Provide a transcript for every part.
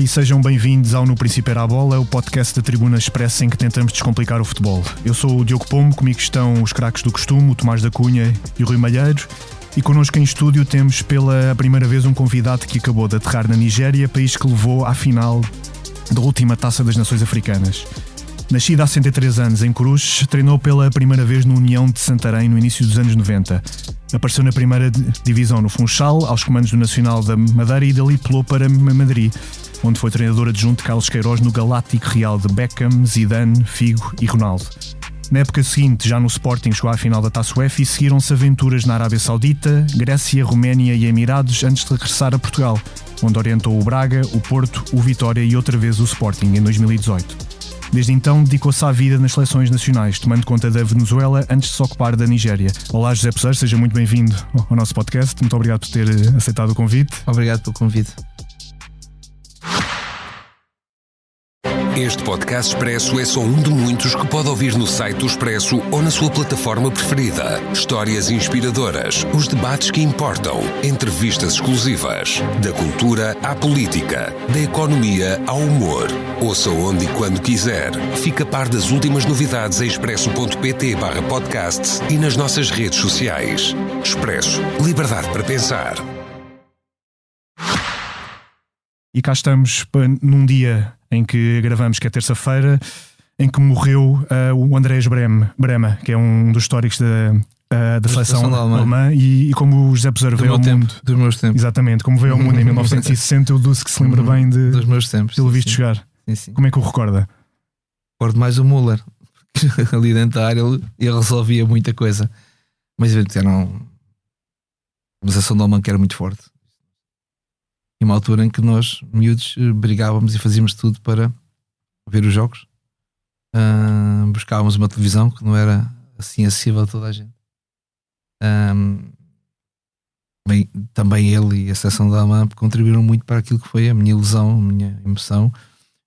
e sejam bem-vindos ao No Princípio Era a Bola, o podcast da Tribuna Expressa em que tentamos descomplicar o futebol. Eu sou o Diogo Pombo, comigo estão os craques do costume, o Tomás da Cunha e o Rui Malheiro, e connosco em estúdio temos pela primeira vez um convidado que acabou de aterrar na Nigéria, país que levou à final da última Taça das Nações Africanas. Nascido há 103 anos em Cruz, treinou pela primeira vez no União de Santarém no início dos anos 90. Apareceu na primeira divisão no Funchal, aos comandos do Nacional da Madeira, e dali pulou para Madrid, onde foi treinador adjunto de Carlos Queiroz no Galáctico Real de Beckham, Zidane, Figo e Ronaldo. Na época seguinte, já no Sporting, chegou à final da Taça UEFA e seguiram-se aventuras na Arábia Saudita, Grécia, Roménia e Emirados antes de regressar a Portugal, onde orientou o Braga, o Porto, o Vitória e outra vez o Sporting em 2018. Desde então dedicou-se à vida nas seleções nacionais, tomando conta da Venezuela antes de se ocupar da Nigéria. Olá José Peseiro, seja muito bem-vindo ao nosso podcast. Muito obrigado por ter aceitado o convite. Obrigado pelo convite. Este podcast Expresso é só um de muitos que pode ouvir no site do Expresso ou na sua plataforma preferida. Histórias inspiradoras, os debates que importam, entrevistas exclusivas, da cultura à política, da economia ao humor. Ouça onde e quando quiser. Fica a par das últimas novidades em expresso.pt/podcasts e nas nossas redes sociais. Expresso. Liberdade para pensar. E cá estamos num dia em que gravamos, que é terça-feira, em que morreu o Andrés Brema, que é um dos históricos da seleção alemã, e como o José Peseiro veio ao mundo... Dos meus tempos. Exatamente, como veio ao mundo em 1960, o Dulce que se lembra bem dos meus tempos. Pelo visto jogar. Sim. Como é que o recorda? Recordo mais o Müller, porque ali dentro da área ele resolvia muita coisa. Mas era uma seleção alemã que era muito forte. E uma altura em que nós, miúdos, brigávamos e fazíamos tudo para ver os jogos. Buscávamos uma televisão que não era assim acessível a toda a gente. Também ele e a seleção da Alemanha contribuíram muito para aquilo que foi a minha ilusão, a minha emoção,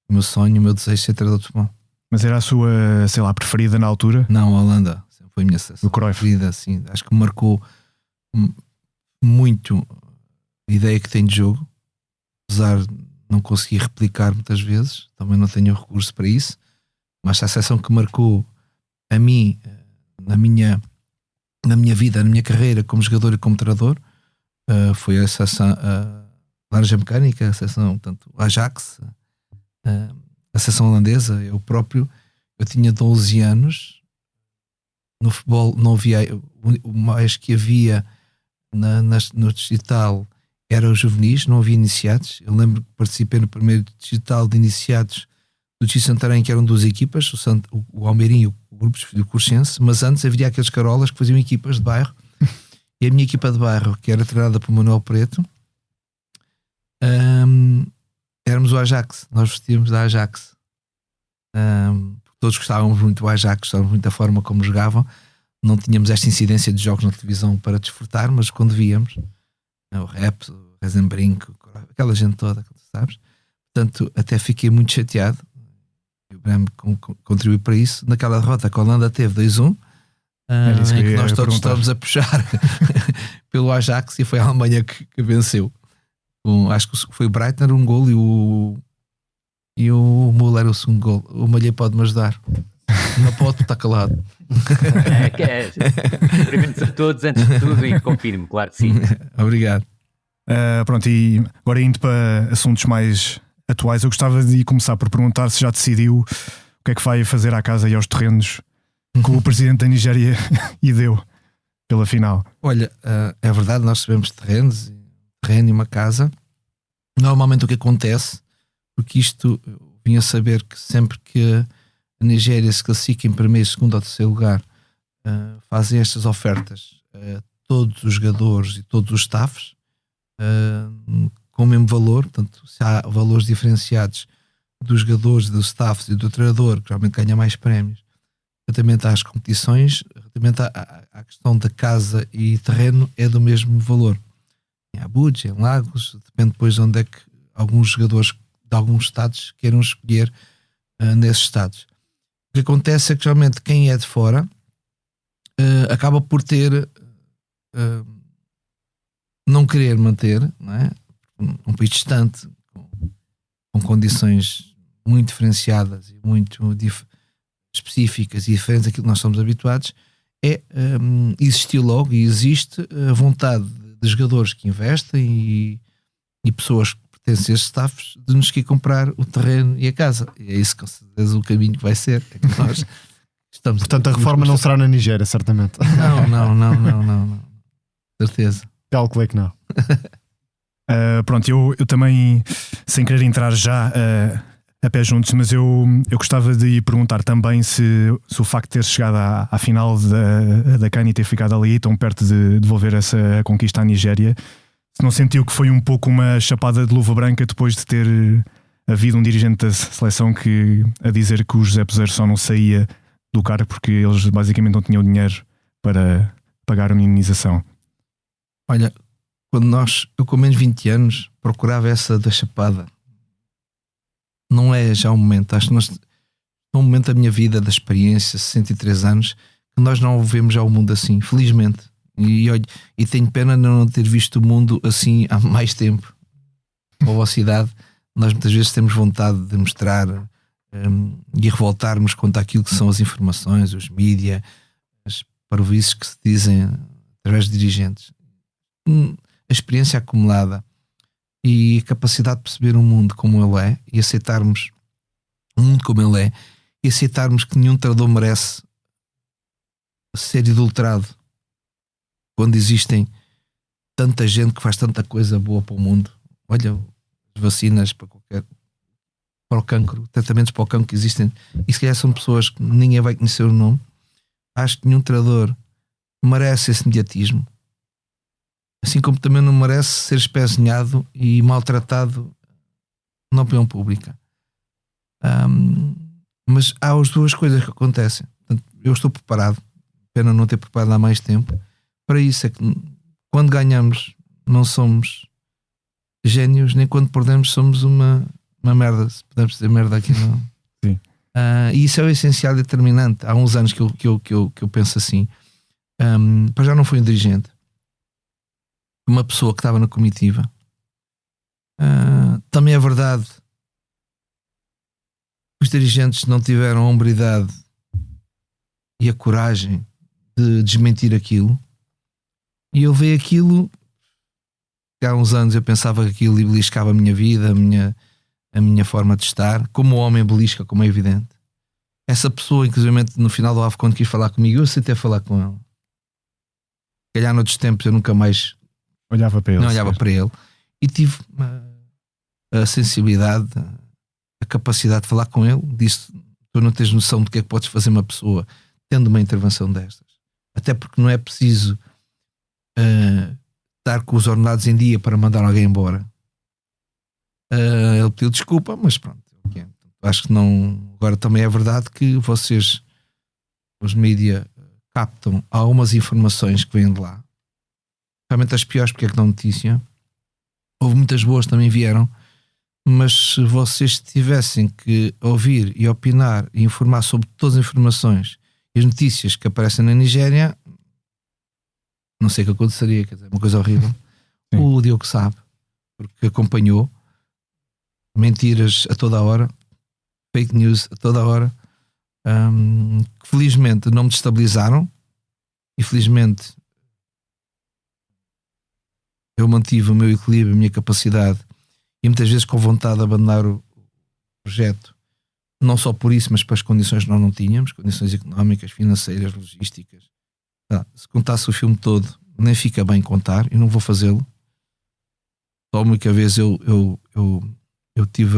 o meu sonho, o meu desejo de ser treinador de futebol. Mas era a sua, sei lá, preferida na altura? Não, a Holanda foi a minha seleção preferida, assim. Acho que me marcou muito a ideia que tem de jogo. Apesar de não conseguir replicar muitas vezes, também não tenho recurso para isso, mas a seleção que marcou a mim na minha vida, na minha carreira como jogador e como treinador, foi a seleção Laranja Mecânica, a seleção, portanto, Ajax, a seleção holandesa. Eu tinha 12 anos, no futebol não havia, o mais que havia no digital era os juvenis, não havia iniciados. Eu lembro que participei no primeiro digital de iniciados do G Santarém, que eram duas equipas, o Almeirim e o grupo do Cursense, mas antes havia aqueles carolas que faziam equipas de bairro, e a minha equipa de bairro, que era treinada por Manuel Preto, éramos o Ajax, nós vestíamos da Ajax. Todos gostávamos muito do Ajax, gostávamos muito da forma como jogavam, não tínhamos esta incidência de jogos na televisão para desfrutar, mas quando víamos o rap, o Rezenbrinco, aquela gente toda, sabes? Portanto, até fiquei muito chateado. E o Brem contribuiu para isso. Naquela derrota que a Holanda teve 2-1, em que nós todos estávamos a puxar pelo Ajax, e foi a Alemanha que venceu. Acho que foi o Breitner um gol e o Müller o segundo gol. O Malheiro pode-me ajudar. Não pode estar calado. Cumprimentos a todos, antes de tudo, e confirmo, claro que sim. Obrigado. Pronto, e agora indo para assuntos mais atuais, eu gostava de começar por perguntar se já decidiu o que é que vai fazer à casa e aos terrenos que o presidente da Nigéria lhe deu pela final. Olha, é verdade, nós recebemos terreno e uma casa. Normalmente o que acontece, porque isto eu vim a saber que sempre que a Nigéria se classifica em primeiro, segundo ou terceiro lugar, fazem estas ofertas a todos os jogadores e todos os staffs com o mesmo valor. Portanto, se há valores diferenciados dos jogadores, dos staffs e do treinador, que geralmente ganha mais prémios, relativamente às competições, relativamente à questão da casa e terreno, é do mesmo valor. Em Abuja, em Lagos, depende depois de onde é que alguns jogadores de alguns estados queiram escolher nesses estados. O que acontece é que geralmente quem é de fora acaba por ter não querer manter, não é? Um país distante, com condições muito diferenciadas e muito específicas e diferentes daquilo que nós somos habituados, existiu logo e existe a vontade de jogadores que investem e pessoas que pertencem a esses staffs de nos querer comprar o terreno e a casa. E é isso, com certeza, o caminho que vai ser. É que nós estamos. Portanto, a reforma não será na Nigéria, certamente. Não. Certeza. Calculei que não. Pronto, eu também, sem querer entrar já a pé juntos, mas eu gostava de perguntar também se o facto de ter chegado à final da CAN e ter ficado ali tão perto de devolver essa conquista à Nigéria, se não sentiu que foi um pouco uma chapada de luva branca depois de ter havido um dirigente da seleção a dizer que o José Peseiro só não saía do cargo porque eles basicamente não tinham dinheiro para pagar a minimização. Olha, eu com menos de 20 anos procurava essa da chapada. Não é já o momento. Acho que é um momento da minha vida, da experiência, 63 anos, que nós não vemos já o mundo assim, felizmente. E tenho pena de não ter visto o mundo assim há mais tempo. Com a vossa idade, nós muitas vezes temos vontade de mostrar e revoltarmos contra aquilo que são as informações, os mídias, as parvoíces que se dizem através de dirigentes. A experiência acumulada e a capacidade de perceber o mundo como ele é e aceitarmos o mundo como ele é e aceitarmos que nenhum treinador merece ser adulterado quando existem tanta gente que faz tanta coisa boa para o mundo. Olha, as vacinas para o cancro, tratamentos para o cancro que existem, e se calhar são pessoas que ninguém vai conhecer o nome. Acho que nenhum treinador merece esse mediatismo, assim como também não merece ser espezinhado e maltratado na opinião pública. Mas há as duas coisas que acontecem. Portanto, eu estou preparado, pena não ter preparado há mais tempo para isso. É que quando ganhamos não somos génios, nem quando perdemos somos uma merda, se podemos dizer merda aqui não. Sim. E isso é o essencial determinante. Há uns anos que eu penso assim. Para já não fui um dirigente, uma pessoa que estava na comitiva. Também é verdade, os dirigentes não tiveram a hombridade e a coragem de desmentir aquilo, e eu vi aquilo que há uns anos eu pensava que aquilo beliscava a minha vida, a minha forma de estar, como o homem belisca, como é evidente. Essa pessoa, inclusive no final do AF, quando quis falar comigo, eu aceitei falar com ele. Se calhar noutros tempos eu nunca mais olhava para ele, não olhava para ele, e tive a sensibilidade, a capacidade de falar com ele. Disse: tu não tens noção do que é que podes fazer uma pessoa tendo uma intervenção destas, até porque não é preciso estar com os ordenados em dia para mandar alguém embora. Ele pediu desculpa, mas pronto, okay. Acho que não. Agora também é verdade que vocês, os mídia, captam algumas informações que vêm de lá, realmente as piores, porque é que dão notícia. Houve muitas boas também vieram, mas se vocês tivessem que ouvir e opinar e informar sobre todas as informações e as notícias que aparecem na Nigéria, não sei o que aconteceria, quer dizer, uma coisa horrível. Sim. O Diogo sabe, porque acompanhou mentiras a toda a hora, fake news a toda a hora, que felizmente não me destabilizaram, e felizmente eu mantive o meu equilíbrio, a minha capacidade, e muitas vezes com vontade de abandonar o projeto, não só por isso, mas para as condições que nós não tínhamos, condições económicas, financeiras, logísticas. Se contasse o filme todo, nem fica bem contar, e não vou fazê-lo. Só uma única vez eu tive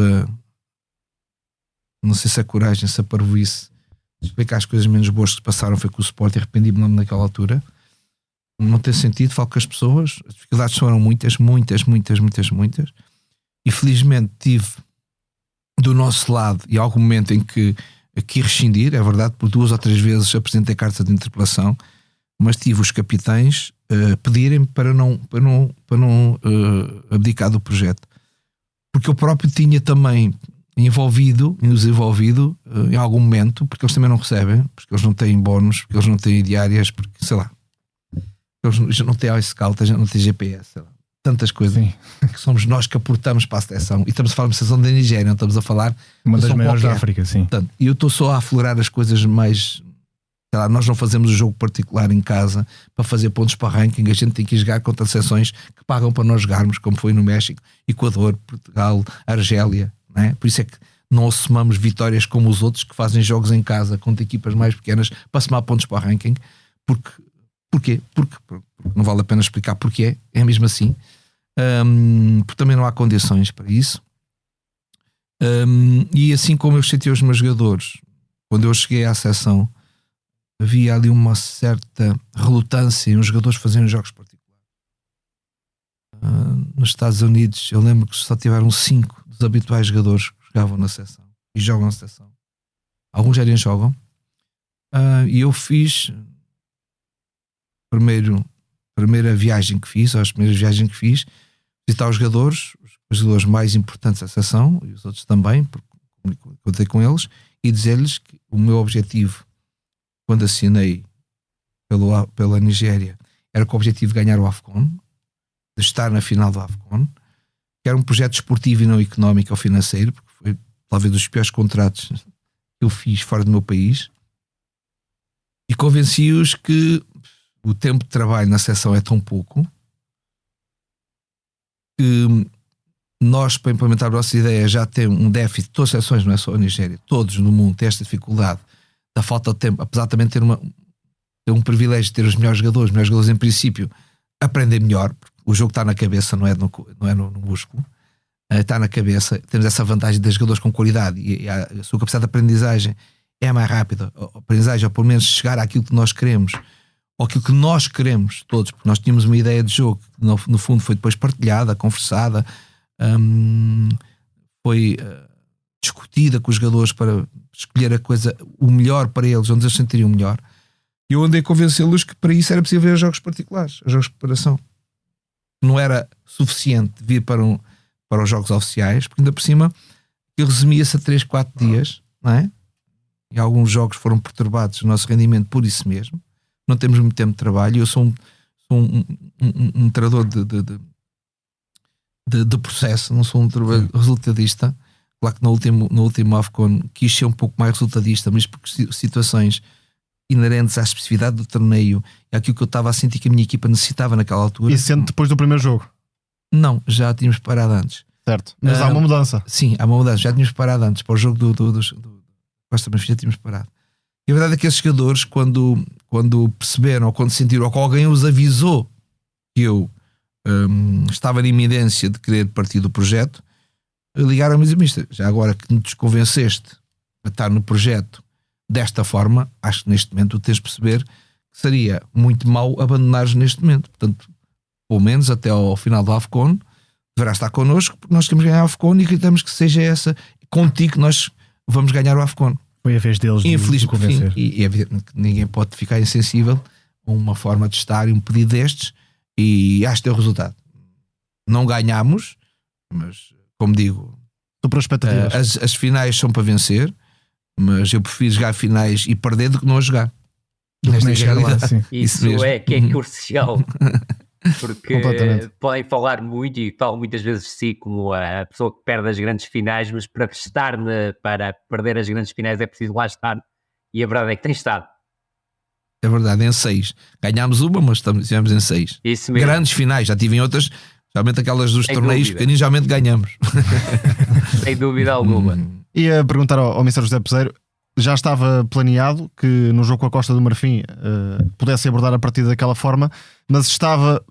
não sei se a coragem, se a parvoíce de explicar as coisas menos boas que se passaram, foi com o Sport, e arrependi-me naquela altura. Não tem sentido, falo com as pessoas, as dificuldades foram muitas, e felizmente tive do nosso lado, e há algum momento em que aqui rescindir, é verdade, por 2 ou 3 vezes apresentei cartas de interpelação, mas tive os capitães pedirem-me para não abdicar do projeto, porque eu próprio tinha também nos envolvido em algum momento, porque eles também não recebem, porque eles não têm bónus, porque eles não têm diárias, porque sei lá, eles já não têm iScout, já não têm GPS, sei lá. tantas coisas, Sim. que somos nós que aportamos para a seleção. E estamos a falar de uma seleção da Nigéria, não estamos a falar Uma das seleção maiores da qualquer. África, sim. Portanto, e eu estou só a aflorar as coisas mais. Sei lá, nós não fazemos o jogo particular em casa para fazer pontos para ranking. A gente tem que ir jogar contra seleções que pagam para nós jogarmos, como foi no México, Equador, Portugal, Argélia. Não é? Por isso é que não assumamos vitórias como os outros que fazem jogos em casa contra equipas mais pequenas para somar pontos para o ranking. Porquê? Porque não vale a pena explicar porquê. É mesmo assim. Porque também não há condições para isso. E assim como eu chateei os meus jogadores, quando eu cheguei à seleção, havia ali uma certa relutância em os jogadores fazerem jogos particulares. Nos Estados Unidos, eu lembro que só tiveram 5 dos habituais jogadores que jogavam na seleção e jogam na seleção. Alguns já nem jogam. E eu fiz primeira viagem que fiz, ou as primeiras viagens que fiz, visitar os jogadores mais importantes da seleção e os outros também, porque contei com eles, e dizer-lhes que o meu objetivo quando assinei pela Nigéria era com o objetivo de ganhar o AFCON, de estar na final do AFCON, que era um projeto esportivo e não económico ou financeiro, porque foi talvez dos piores contratos que eu fiz fora do meu país, e convenci-os que o tempo de trabalho na seleção é tão pouco que nós, para implementar a nossa ideia, já temos um déficit. Todas as seleções, não é só a Nigéria, todos no mundo têm esta dificuldade da falta de tempo, apesar de também ter um privilégio de ter os melhores jogadores em princípio aprendem melhor, porque o jogo está na cabeça, não é no músculo, está na cabeça. Temos essa vantagem de jogadores com qualidade e a sua capacidade de aprendizagem é mais rápida, a aprendizagem, ou pelo menos chegar àquilo que nós queremos, ou aquilo que nós queremos todos, porque nós tínhamos uma ideia de jogo que no fundo foi depois partilhada, conversada, foi discutida com os jogadores para escolher o melhor para eles, onde eles se sentiriam melhor. E eu andei a convencê-los que para isso era preciso ver jogos particulares, jogos de preparação. Não era suficiente vir para os jogos oficiais, porque ainda por cima ele resumia-se a 3-4 dias, não é? E alguns jogos foram perturbados o nosso rendimento por isso mesmo. Não temos muito tempo de trabalho. Eu sou um treinador de processo, não sou um trabalho resultadista. Claro que no último AFCON quis ser um pouco mais resultadista, mas porque situações inerentes à especificidade do torneio e aquilo que eu estava a sentir que a minha equipa necessitava naquela altura. E sendo depois do primeiro jogo? Não, já tínhamos parado antes. Certo. Mas há uma mudança. Sim, há uma mudança. Já tínhamos parado antes. Para o jogo do Costa Benfica já tínhamos parado. E a verdade é que esses jogadores, quando perceberam ou quando sentiram ou que alguém os avisou que eu estava na iminência de querer partir do projeto, ligaram-me e disseram: já agora que nos convenceste a estar no projeto desta forma, acho que neste momento tu tens de perceber que seria muito mau abandonares neste momento. Portanto, pelo menos até ao final do AFCON deverás estar connosco, porque nós queremos ganhar o AFCON e acreditamos que seja essa contigo que nós vamos ganhar o AFCON. Foi a vez deles de convencer. E é evidente que ninguém pode ficar insensível a uma forma de estar e um pedido destes, e acho que é o resultado. Não ganhámos, mas como digo, Estou para expectativas. as finais são para vencer, mas eu prefiro jogar finais e perder do que não a jogar. Nesta Nem chegar lá, realidade. sim. Isso mesmo. é que é crucial. Porque Completamente. podem falar muito e falam muitas vezes de si como a pessoa que perde as grandes finais, mas para para perder as grandes finais é preciso lá estar. E a verdade é que tem estado. É verdade, em 6. Ganhámos uma, mas estivemos em 6. Isso mesmo. Grandes finais, já tive em outras, geralmente aquelas dos Sem torneios dúvida. pequeninos, geralmente ganhamos. Sem dúvida alguma. Ia perguntar ao Mr. José Peseiro, já estava planeado que no jogo com a Costa do Marfim pudesse abordar a partir daquela forma, mas estava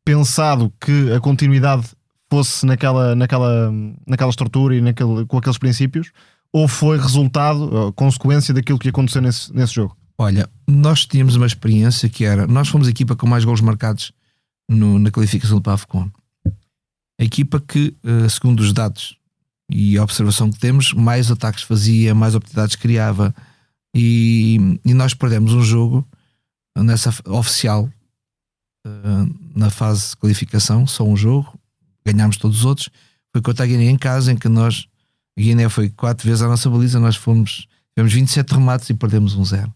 pensado que a continuidade fosse naquela estrutura e com aqueles princípios, ou foi resultado, consequência daquilo que aconteceu nesse jogo? Olha, nós tínhamos uma experiência que era, nós fomos a equipa com mais golos marcados na qualificação do AFCON. A equipa que, segundo os dados e a observação que temos, mais ataques fazia, mais oportunidades criava, e nós perdemos um jogo nessa oficial, na fase de qualificação, só um jogo, ganhámos todos os outros. Foi contra a Guiné em casa, em que a Guiné foi 4 vezes a nossa baliza, nós tivemos 27 remates e perdemos 1-0.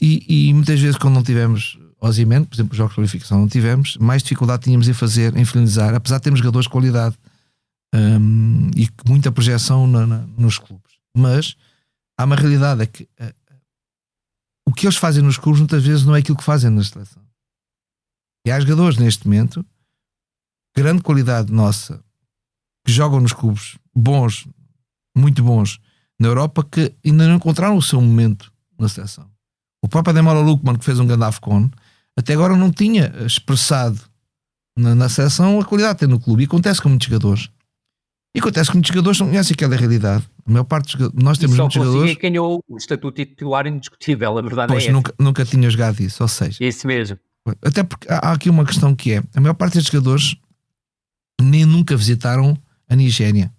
E muitas vezes, quando não tivemos Osimhen, por exemplo, os jogos de qualificação não tivemos, mais dificuldade tínhamos em finalizar, apesar de termos jogadores de qualidade e muita projeção nos clubes. Mas há uma realidade, é que o que eles fazem nos clubes muitas vezes não é aquilo que fazem na seleção. E há jogadores neste momento, grande qualidade nossa, que jogam nos clubes bons, muito bons, na Europa, que ainda não encontraram o seu momento na seleção. O próprio Ademola Lookman, que fez um grande AFCON, até agora não tinha expressado na seleção a qualidade que tem no clube. E acontece com muitos jogadores. E acontece com muitos jogadores que não conhecem aquela realidade. A maior parte dos nós temos muitos jogadores. E ganhou o estatuto titular indiscutível, a verdade pois, é essa. Nunca tinha jogado isso, ou seja. Isso mesmo. Até porque há aqui uma questão que é: a maior parte destes jogadores nem nunca visitaram a Nigéria.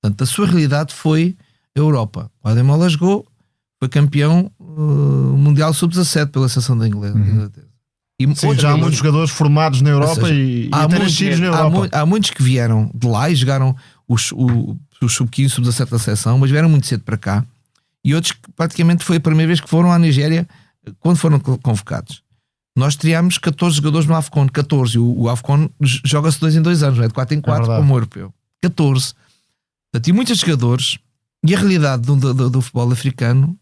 Portanto, a sua realidade foi a Europa. O Ademola jogou, foi campeão mundial sub-17 pela seleção da Inglaterra. E sim, já há muitos jogadores formados na Europa, seja, e até nascidos na Europa. Há muitos que vieram de lá e jogaram o sub-15, sub-17 da seleção, mas vieram muito cedo para cá. E outros que praticamente foi a primeira vez que foram à Nigéria quando foram convocados. Nós teríamos 14 jogadores no AFCON, 14. O AFCON joga-se 2 em 2 anos, não é? De 4 em 4 como o europeu. 14. Portanto, e muitos jogadores, e a realidade do futebol africano,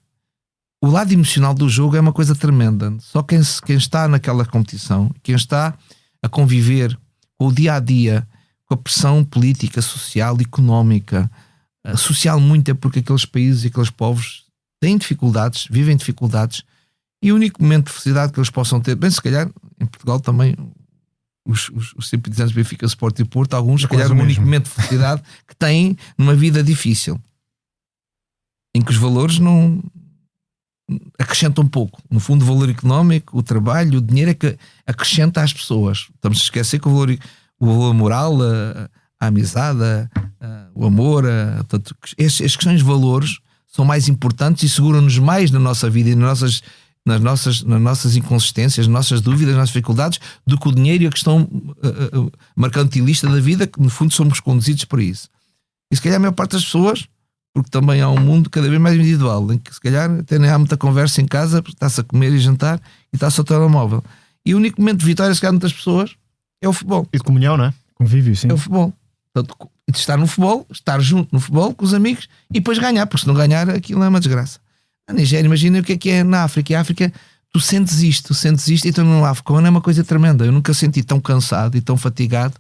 o lado emocional do jogo é uma coisa tremenda. Só quem está naquela competição, quem está a conviver com o dia a dia, com a pressão política, social, económica, social muito é porque aqueles países e aqueles povos têm dificuldades, vivem dificuldades, e o único momento de felicidade que eles possam ter, bem, se calhar em Portugal também os simpatizantes Benfica, Sport e Porto, alguns, se calhar o único momento de felicidade que têm numa vida difícil, em que os valores não acrescentam um pouco. No fundo, o valor económico, o trabalho, o dinheiro é que acrescenta às pessoas. Estamos a esquecer que o valor moral, a amizade, o amor, portanto, as questões de valores são mais importantes e seguram-nos mais na nossa vida e nas nossas inconsistências, nas nossas dúvidas, nas nossas dificuldades, do que o dinheiro e a questão mercantilista da vida, que no fundo somos conduzidos para isso. E se calhar a maior parte das pessoas, porque também há um mundo cada vez mais individual, em que se calhar até nem há muita conversa em casa, porque está-se a comer e jantar e está-se ao telemóvel. E o único momento de vitória, se calhar, muitas pessoas é o futebol. E de comunhão, não é? Convívio, sim. É o futebol. Portanto, de estar no futebol, estar junto no futebol com os amigos e depois ganhar, porque se não ganhar aquilo é uma desgraça. A Nigéria, imagina o que é na África. E a África, tu sentes isto, e então no AFCON é uma coisa tremenda. Eu nunca senti tão cansado e tão fatigado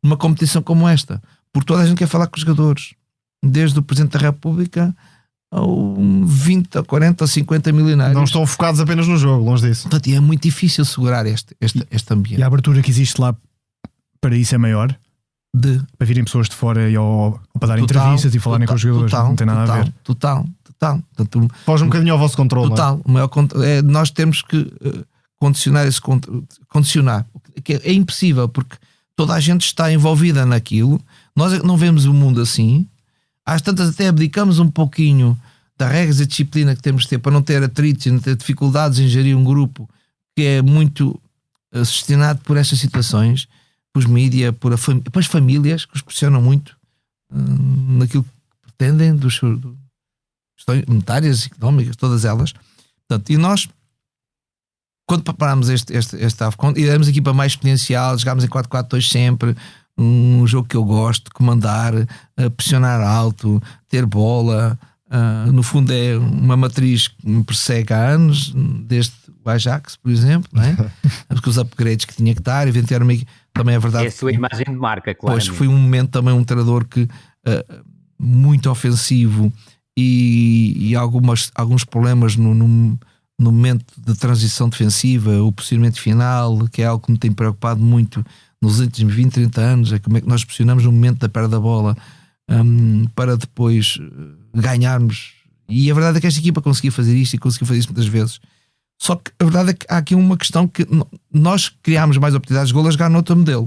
numa competição como esta, porque toda a gente quer falar com os jogadores, desde o Presidente da República ao 20, a 40, a 50 milionários. Não estão focados apenas no jogo, longe disso. Portanto, é muito difícil segurar este ambiente. E a abertura que existe lá para isso é maior? Para virem pessoas de fora ou para dar entrevistas e falarem com os jogadores, não tem nada a ver. Total. Portanto, foge um bocadinho ao vosso controle. Total. Nós temos que condicionar. É impossível, porque toda a gente está envolvida naquilo. Nós não vemos o mundo assim. Às tantas até abdicamos um pouquinho das regras e disciplina que temos de ter para não ter atritos e não ter dificuldades em gerir um grupo que é muito sugestionado por estas situações, pelos mídias, por as famílias que os pressionam muito naquilo que pretendem, dos questões monetárias, económicas, todas elas. Portanto, e nós, quando preparámos este AFCON, iremos aqui para mais exponencial, jogámos em 4-4-2 sempre, um jogo que eu gosto, comandar, pressionar alto, ter bola. No fundo é uma matriz que me persegue há anos, desde o Ajax, por exemplo, não é? Porque os upgrades que tinha que dar, eventualmente também é verdade. É a sua imagem de marca, claro. Pois foi um momento também, um treinador que muito ofensivo e alguns problemas no momento de transição defensiva, o posicionamento final, que é algo que me tem preocupado muito nos últimos 20, 30 anos, é como é que nós posicionamos no momento da perda da bola para depois ganharmos. E a verdade é que esta equipa conseguia fazer isto e conseguiu fazer isso muitas vezes. Só que a verdade é que há aqui uma questão que nós criámos mais oportunidades de golo a jogar noutro modelo.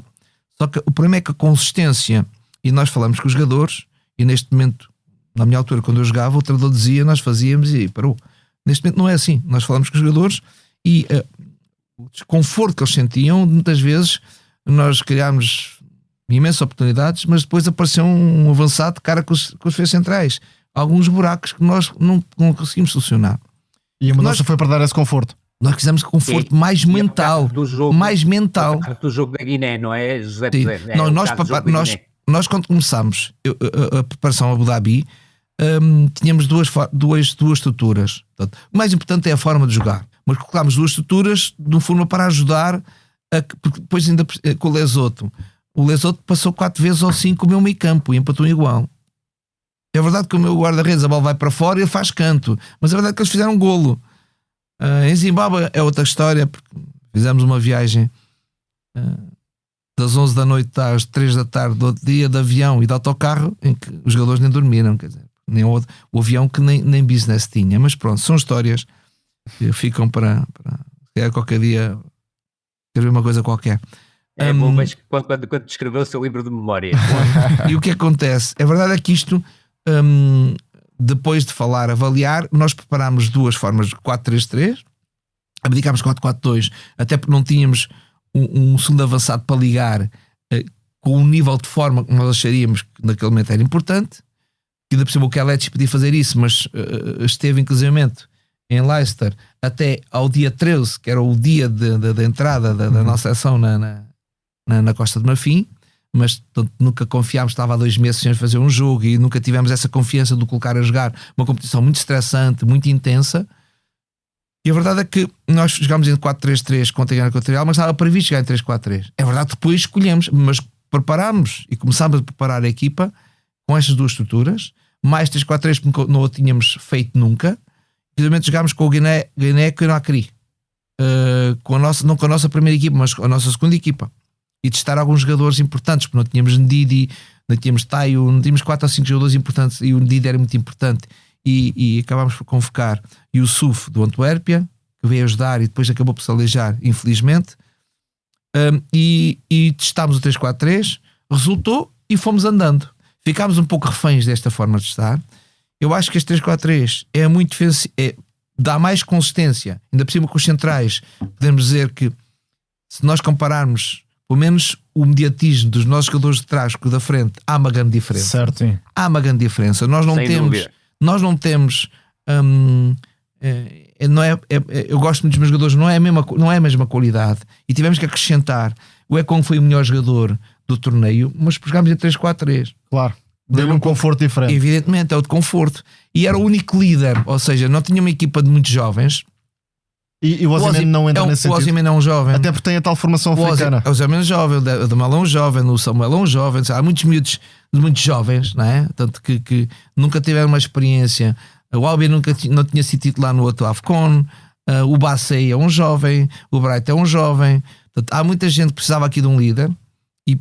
Só que o problema é que a consistência, e nós falamos com os jogadores, e neste momento, na minha altura, quando eu jogava, o treinador dizia, nós fazíamos e parou. Neste momento não é assim. Nós falamos com os jogadores e o desconforto que eles sentiam, muitas vezes nós criámos imensas oportunidades, mas depois apareceu um avançado de cara com os defesas centrais. Alguns buracos que nós não conseguimos solucionar. E a mudança foi para dar esse conforto. Nós quisemos conforto mais mental. Mais mental. Do jogo da Guiné, não é, José? Nós quando começámos a preparação a Abu Dhabi, tínhamos duas estruturas. Portanto, o mais importante é a forma de jogar. Mas colocámos duas estruturas de uma forma para ajudar porque depois ainda com o Lesotho. O Lesotho passou 4 vezes ou 5 o meu meio campo e empatou igual. É verdade que o meu guarda-redes, a bola vai para fora e ele faz canto. Mas é verdade que eles fizeram um golo. Em Zimbábue é outra história, porque fizemos uma viagem das 11 da noite às 3 da tarde do outro dia de avião e de autocarro, em que os jogadores nem dormiram, quer dizer, nem o avião que nem business tinha. Mas pronto, são histórias que ficam para qualquer dia escrever uma coisa qualquer. É bom, mas quando escreveu o seu livro de memória. E o que acontece? A verdade é que isto, depois de avaliar, nós preparámos duas formas de 4-3-3, abdicámos 4-4-2, até porque não tínhamos um segundo avançado para ligar com o nível de forma que nós acharíamos que naquele momento era importante. E ainda por cima o Kelletti podia fazer isso, mas esteve inclusivamente em Leicester até ao dia 13, que era o dia da entrada da nossa ação na Costa de Marfim, mas nunca confiámos, estava há 2 meses sem fazer um jogo e nunca tivemos essa confiança de o colocar a jogar uma competição muito estressante, muito intensa. E a verdade é que nós jogámos em 4-3-3 contra a Guiné Equatorial, mas estava previsto jogar em 3-4-3. É verdade que depois escolhemos, mas preparámos e começámos a preparar a equipa com estas duas estruturas, mais 3-4-3 porque não o tínhamos feito nunca. Precisamente jogámos com o Guiné-Conakry, não com a nossa primeira equipa, mas com a nossa segunda equipa, e testar alguns jogadores importantes, porque não tínhamos Ndidi, não tínhamos Taio, não tínhamos 4 ou 5 jogadores importantes, e o Ndidi era muito importante, e acabámos por convocar Yusuf do Antuérpia, que veio ajudar e depois acabou por se aleijar, infelizmente, e testámos o 3-4-3, resultou e fomos andando. Ficámos um pouco reféns desta forma de estar. Eu acho que este 3-4-3 é muito defensivo, dá mais consistência, ainda por cima com os centrais. Podemos dizer que, se nós compararmos pelo menos o mediatismo dos nossos jogadores de trás com o da frente, há uma grande diferença. Certo, sim. Há uma grande diferença. Nós não temos eu gosto muito dos meus jogadores, não é a mesma qualidade, e tivemos que acrescentar. O Ekong foi o melhor jogador do torneio, mas jogámos em 3-4-3. Claro, deu-lhe um conforto diferente. Evidentemente, é o de conforto. E era o único líder, ou seja, não tinha uma equipa de muitos jovens. E o Osimhen não entra nesse sentido. O Osimhen é um jovem. Até porque tem a tal formação africana. O Osimhen é um jovem, o Damal é um jovem, o Samuel é um jovem. Há muitos miúdos, muitos jovens, não é? Tanto que nunca tiveram uma experiência. O Albi não tinha sido titular no outro AFCON. O Bassei é um jovem. O Bright é um jovem. Portanto, há muita gente que precisava aqui de um líder, e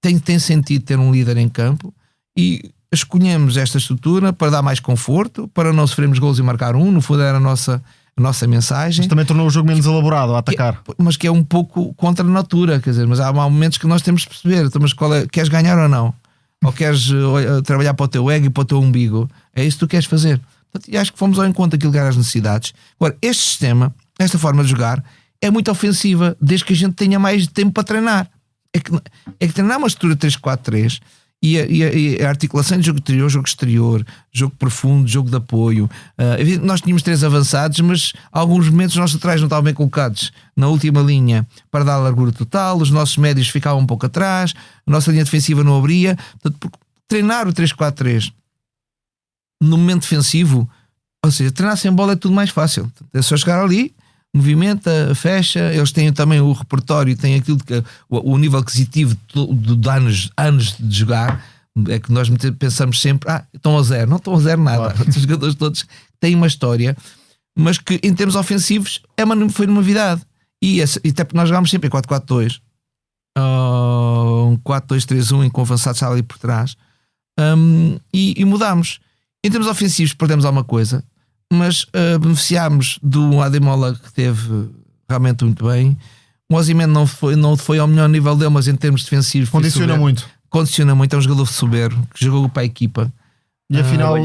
tem sentido ter um líder em campo, e escolhemos esta estrutura para dar mais conforto, para não sofrermos golos e marcar um. No fundo era a nossa mensagem. Mas também tornou o jogo menos elaborado a atacar. Mas que é um pouco contra a natura, quer dizer, mas há momentos que nós temos de perceber, então, mas queres ganhar ou não? Ou queres trabalhar para o teu ego e para o teu umbigo? É isso que tu queres fazer. Portanto, e acho que fomos ao encontro daquilo que eram as necessidades. Agora, este sistema, esta forma de jogar, é muito ofensiva, desde que a gente tenha mais tempo para treinar. É que treinar uma estrutura 3-4-3 e a articulação de jogo interior, jogo exterior, jogo profundo, jogo de apoio. Nós tínhamos 3 avançados, mas alguns momentos os nossos atrás não estavam bem colocados na última linha para dar a largura total, os nossos médios ficavam um pouco atrás, a nossa linha defensiva não abria. Portanto, treinar o 3-4-3 no momento defensivo, ou seja, treinar sem bola é tudo mais fácil. É só chegar ali, movimenta, fecha. Eles têm também o repertório, têm aquilo que o nível aquisitivo de anos de jogar. É que nós pensamos sempre, estão a 0, não estão a 0 nada. Claro. Os jogadores todos têm uma história, mas que em termos ofensivos foi uma novidade. E até porque nós jogámos sempre em 4-4-2, um 4-2-3-1 com avançados ali por trás, e mudámos. Em termos ofensivos perdemos alguma coisa, mas beneficiámos do Ademola, que teve realmente muito bem. O Osimhen não foi ao melhor nível dele, mas em termos defensivos condiciona muito, é um jogador soberbo que jogou para a equipa. E afinal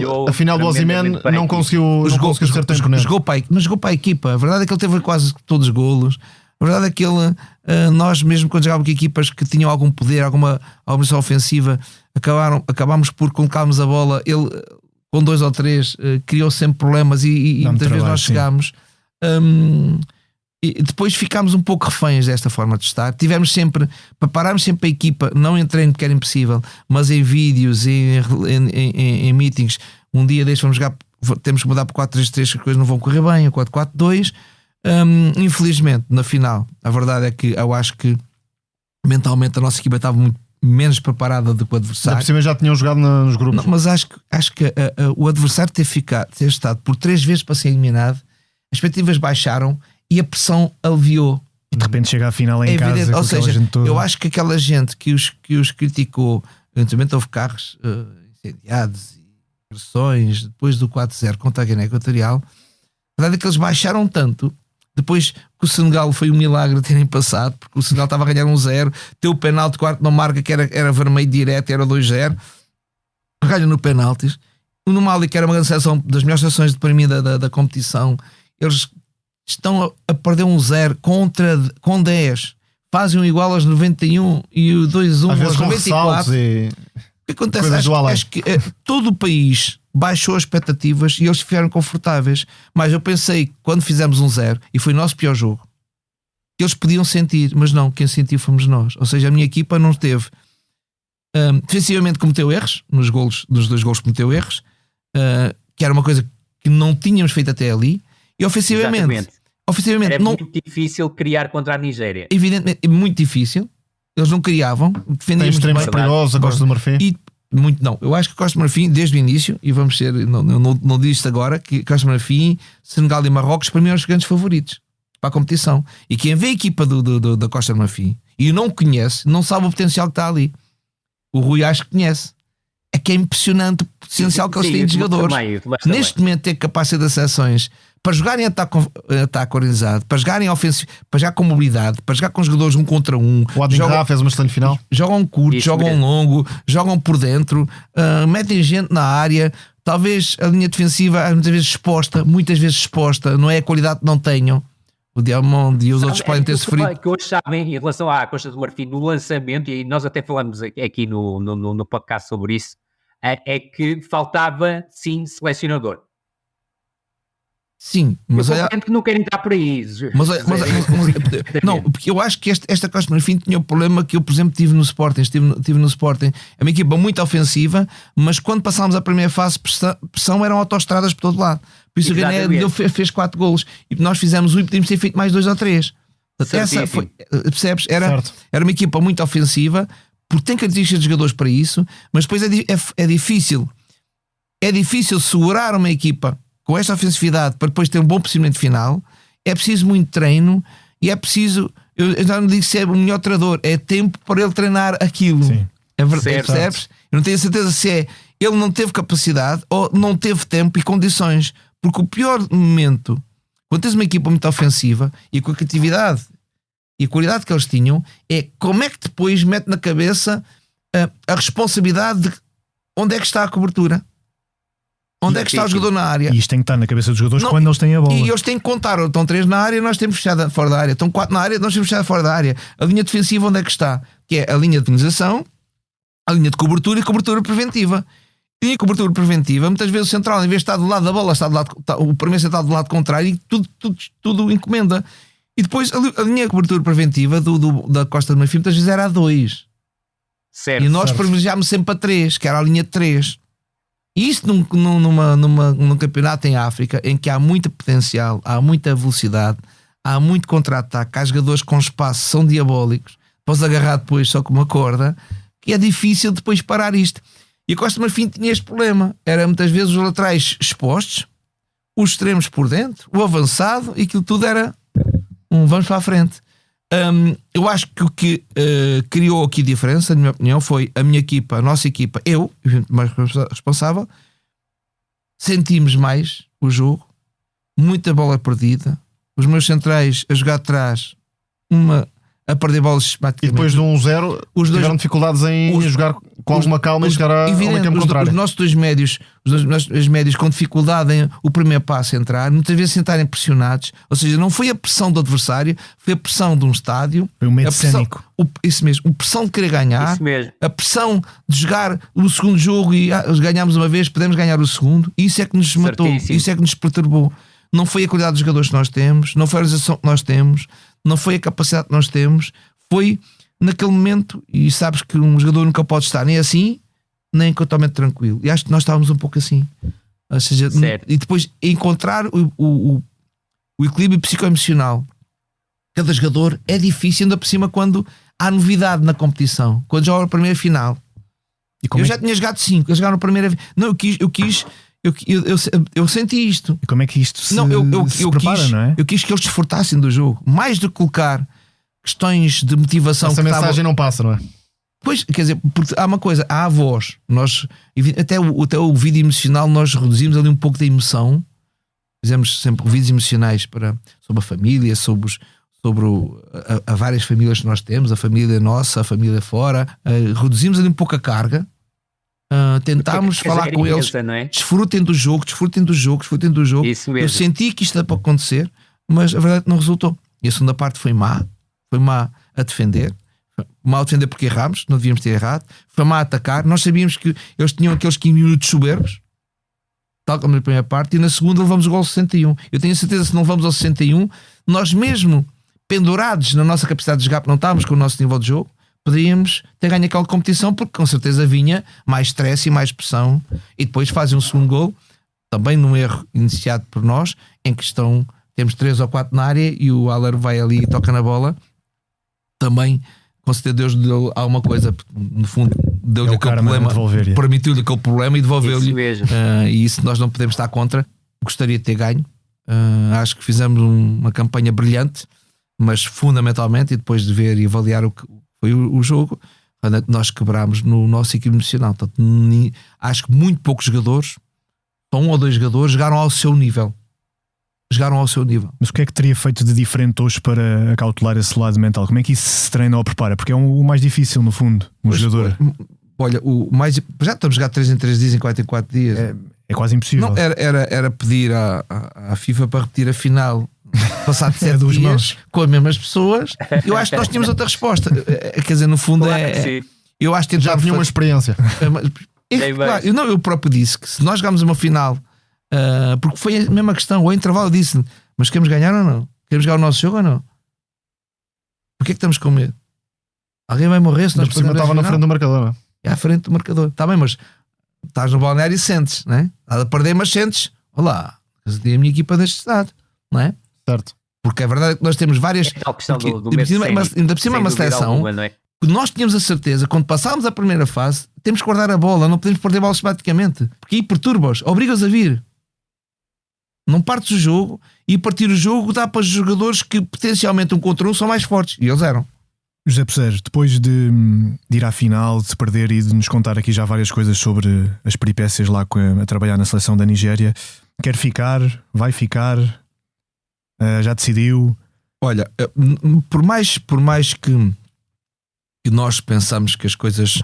do Osimhen não conseguiu ser tão imponente. Mas jogou para a equipa. A verdade é que ele teve quase todos os golos. A verdade é que nós mesmo quando jogávamos com equipas que tinham algum poder, alguma missão ofensiva, acabámos por colocarmos a bola, ele com 2 ou 3 criou sempre problemas, e muitas vezes nós chegámos E depois ficámos um pouco reféns desta forma de estar. Tivemos sempre, preparámos sempre a equipa, não em treino porque era impossível, mas em vídeos, em meetings. Um dia deste vamos jogar, temos que mudar para 4-3-3, que as coisas não vão correr bem, a 4-4-2. Infelizmente, na final, a verdade é que eu acho que mentalmente a nossa equipa estava muito menos preparada do que o adversário. Por cima já tinham jogado nos grupos. Não, mas acho que o adversário ter estado por 3 vezes para ser eliminado, as expectativas baixaram e a pressão aliviou. E de repente chega à final em casa. Evidente. Ou seja, gente toda. eu acho que aquela gente que os criticou, eventualmente houve carros incendiados e agressões depois do 4-0 contra a Guiné Equatorial. A verdade é que eles baixaram tanto. Depois que o Senegal foi um milagre terem passado, porque o Senegal estava a ganhar 1-0, teu o penalti quarto não marca, que era vermelho direto, era 2-0, ganham no penaltis. No Mali, que era uma grande seleção, das melhores seleções para mim da competição, eles estão a perder 1-0 com 10, fazem um igual aos 91 e o 2-1 aos 94. O que acontece? Acho que todo o país baixou as expectativas e eles ficaram confortáveis. Mas eu pensei, quando fizemos 1-0, e foi o nosso pior jogo, eles podiam sentir, mas não, quem sentiu fomos nós. Ou seja, a minha equipa não teve. Defensivamente cometeu erros, nos 2 golos cometeu erros, que era uma coisa que não tínhamos feito até ali. E ofensivamente era não, muito difícil criar contra a Nigéria. Evidentemente, muito difícil. Eles não criavam, defendiam extremos perigosos, a Costa do Marfim. E muito não. Eu acho que a Costa do Marfim, desde o início, e vamos ser, não digo isto agora, que Costa do Marfim, Senegal e Marrocos, para mim, são os grandes favoritos para a competição. E quem vê a equipa da Costa do Marfim e não conhece, não sabe o potencial que está ali. O Rui acho que conhece. É que é impressionante o potencial que eles têm de jogadores. Neste momento, ter capacidade de seleções para jogarem ataque organizado, para jogarem ofensivo, para jogar com mobilidade, para jogar com jogadores 1 contra 1. O Adingra fez uma excelente final. Jogam curto, jogam longo, jogam por dentro, metem gente na área. Talvez a linha defensiva, muitas vezes exposta, não é a qualidade que não tenham. O Diamond e os outros podem ter sofrido. Que hoje sabem, em relação à Costa do Marfim, no lançamento, e nós até falamos aqui no podcast sobre isso, é que faltava, sim, selecionador. Sim, mas olha, que não querem entrar por aí. Não, porque eu acho que esta Costa do Marfim tinha o problema que eu, por exemplo, tive no Sporting. Estive no Sporting. É uma equipa muito ofensiva, mas quando passámos a primeira fase, pressão eram autoestradas por todo lado. Por isso o Guiné fez 4 golos e nós fizemos 1 e podíamos ter feito mais 2 ou 3. Essa foi, percebes? Era uma equipa muito ofensiva, porque tem características de jogadores para isso, mas depois é difícil segurar uma equipa com esta ofensividade para depois ter um bom procedimento final. É preciso muito treino e é preciso, eu já não digo se é o melhor treinador, é tempo para ele treinar aquilo. Sim. É verdade, percebes? Eu não tenho certeza se ele não teve capacidade ou não teve tempo e condições, porque o pior momento, quando tens uma equipa muito ofensiva e com a criatividade e a qualidade que eles tinham, é como é que depois mete na cabeça a responsabilidade de onde é que está a cobertura. Onde é que está o jogador na área? E isto tem que estar na cabeça dos jogadores quando eles têm a bola. E eles têm que contar. Estão 3 na área, nós temos fechado fora da área. Estão 4 na área, nós temos fechado fora da área. A linha defensiva onde é que está? Que é a linha de finalização, a linha de cobertura e cobertura preventiva. E a cobertura preventiva, muitas vezes o central, em vez de estar do lado da bola, o primeiro central do lado contrário e tudo encomenda. E depois a linha de cobertura preventiva da Costa do Marfim muitas vezes era a 2. Certo, e nós privilegiámos sempre a 3, que era a linha de 3. E isto num campeonato em África em que há muito potencial, há muita velocidade, há muito contra-ataque, há jogadores com espaço, são diabólicos, podes agarrar depois só com uma corda, que é difícil depois parar isto. E a Costa do Marfim tinha este problema, era muitas vezes os laterais expostos, os extremos por dentro, o avançado, e aquilo tudo era vamos para a frente. Eu acho que o que criou aqui diferença, na minha opinião, foi a minha equipa, a nossa equipa, eu, mais responsável, sentimos mais o jogo, muita bola perdida, os meus centrais a jogar atrás, a perder bolas sistematicamente. E depois de 1-0 tiveram dificuldades em jogar com alguma calma e chegar ao meio campo contrário. Os nossos dois médios, os médios com dificuldade em o primeiro passo entrar, muitas vezes sentarem pressionados, ou seja, não foi a pressão do adversário, foi a pressão de um estádio. Foi um medo cênico. Isso mesmo, a pressão de querer ganhar, a pressão de jogar o segundo jogo e ganhámos uma vez, podemos ganhar o segundo, e isso é que nos matou, isso é que nos perturbou. não foi a qualidade dos jogadores que nós temos, não foi a organização que nós temos, não foi a capacidade que nós temos, foi naquele momento, e sabes que um jogador nunca pode estar nem assim, nem totalmente tranquilo. E acho que nós estávamos um pouco assim. Ou seja, e depois encontrar o equilíbrio psicoemocional. Cada jogador é difícil, ainda por cima quando há novidade na competição. Quando joga a primeira final. Eu já tinha jogado 5, eu jogava na primeira. Não, eu senti isto. E como é que isto se prepara, quis, não é? Eu quis que eles desfrutassem do jogo. Mais do que colocar questões de motivação. Essa mensagem não passa, não é? Pois, quer dizer, porque há uma coisa, há a voz. Nós, até o vídeo emocional, nós reduzimos ali um pouco da emoção. Fizemos sempre vídeos emocionais sobre a família, sobre a várias famílias que nós temos, a família nossa, a família fora. Reduzimos ali um pouco a carga. Tentámos falar com eles, desfrutem do jogo. Isso mesmo. Eu senti que isto era para acontecer, mas a verdade é que não resultou. E a segunda parte foi má a defender. Mal defender porque errámos, não devíamos ter errado. Foi má a atacar. Nós sabíamos que eles tinham aqueles 15 minutos soberbos, tal como na primeira parte, e na segunda levamos o gol 61. Eu tenho a certeza que se não levamos ao 61, nós mesmo pendurados na nossa capacidade de jogar, porque não estávamos com o nosso nível de jogo, poderíamos ter ganho aquela competição, porque com certeza vinha mais stress e mais pressão. E depois fazem um segundo gol, também num erro iniciado por nós, em que temos 3 ou 4 na área e o Haller vai ali e toca na bola. Também, com certeza, Deus lhe deu alguma coisa, no fundo, deu-lhe aquele problema, permitiu-lhe aquele problema e devolveu-lhe. E isso nós não podemos estar contra. Gostaria de ter ganho. Acho que fizemos uma campanha brilhante, mas fundamentalmente, e depois de ver e avaliar o que foi o jogo, nós quebrámos no nosso equipe emocional. Portanto, acho que muito poucos jogadores, só 1 ou 2 jogadores, jogaram ao seu nível. Mas o que é que teria feito de diferente hoje para acautelar esse lado mental? Como é que isso se treina ou prepara? Porque é o mais difícil, no fundo, jogador. Olha, já estamos a jogar 3 em 3 dias, em 4 em 4 dias. É quase impossível. Não, era pedir à FIFA para repetir a final, passar de 7 dias mãos, com as mesmas pessoas. Eu acho que nós tínhamos outra resposta. Quer dizer, no fundo, eu acho que já tinha uma experiência. Claro, eu próprio disse que se nós jogámos uma final, porque foi a mesma questão, ao intervalo, disse: mas queremos ganhar ou não? Queremos jogar o nosso jogo ou não? Porquê é que estamos com medo? Alguém vai morrer se nós por cima estava na frente do marcador, não é? É à frente do marcador, está bem, mas estás no balneário e sentes, não é? Estás a perder, mas sentes. Olá, a minha equipa deste estado, não é? Certo. Porque a verdade é que nós temos várias. É a questão do ainda por cima é uma seleção alguma, não é? que nós tínhamos a certeza, quando passámos a primeira fase, temos que guardar a bola, não podemos perder a bola sistematicamente, porque aí perturba-os, obriga-os a vir. Não partes o jogo, e a partir do jogo dá para os jogadores que potencialmente 1 contra 1 são mais fortes, e eles eram. José Peseiro, depois de ir à final, de se perder e de nos contar aqui já várias coisas sobre as peripécias lá a trabalhar na seleção da Nigéria, quer ficar? Vai ficar? Já decidiu? Olha, por mais que nós pensamos que as coisas,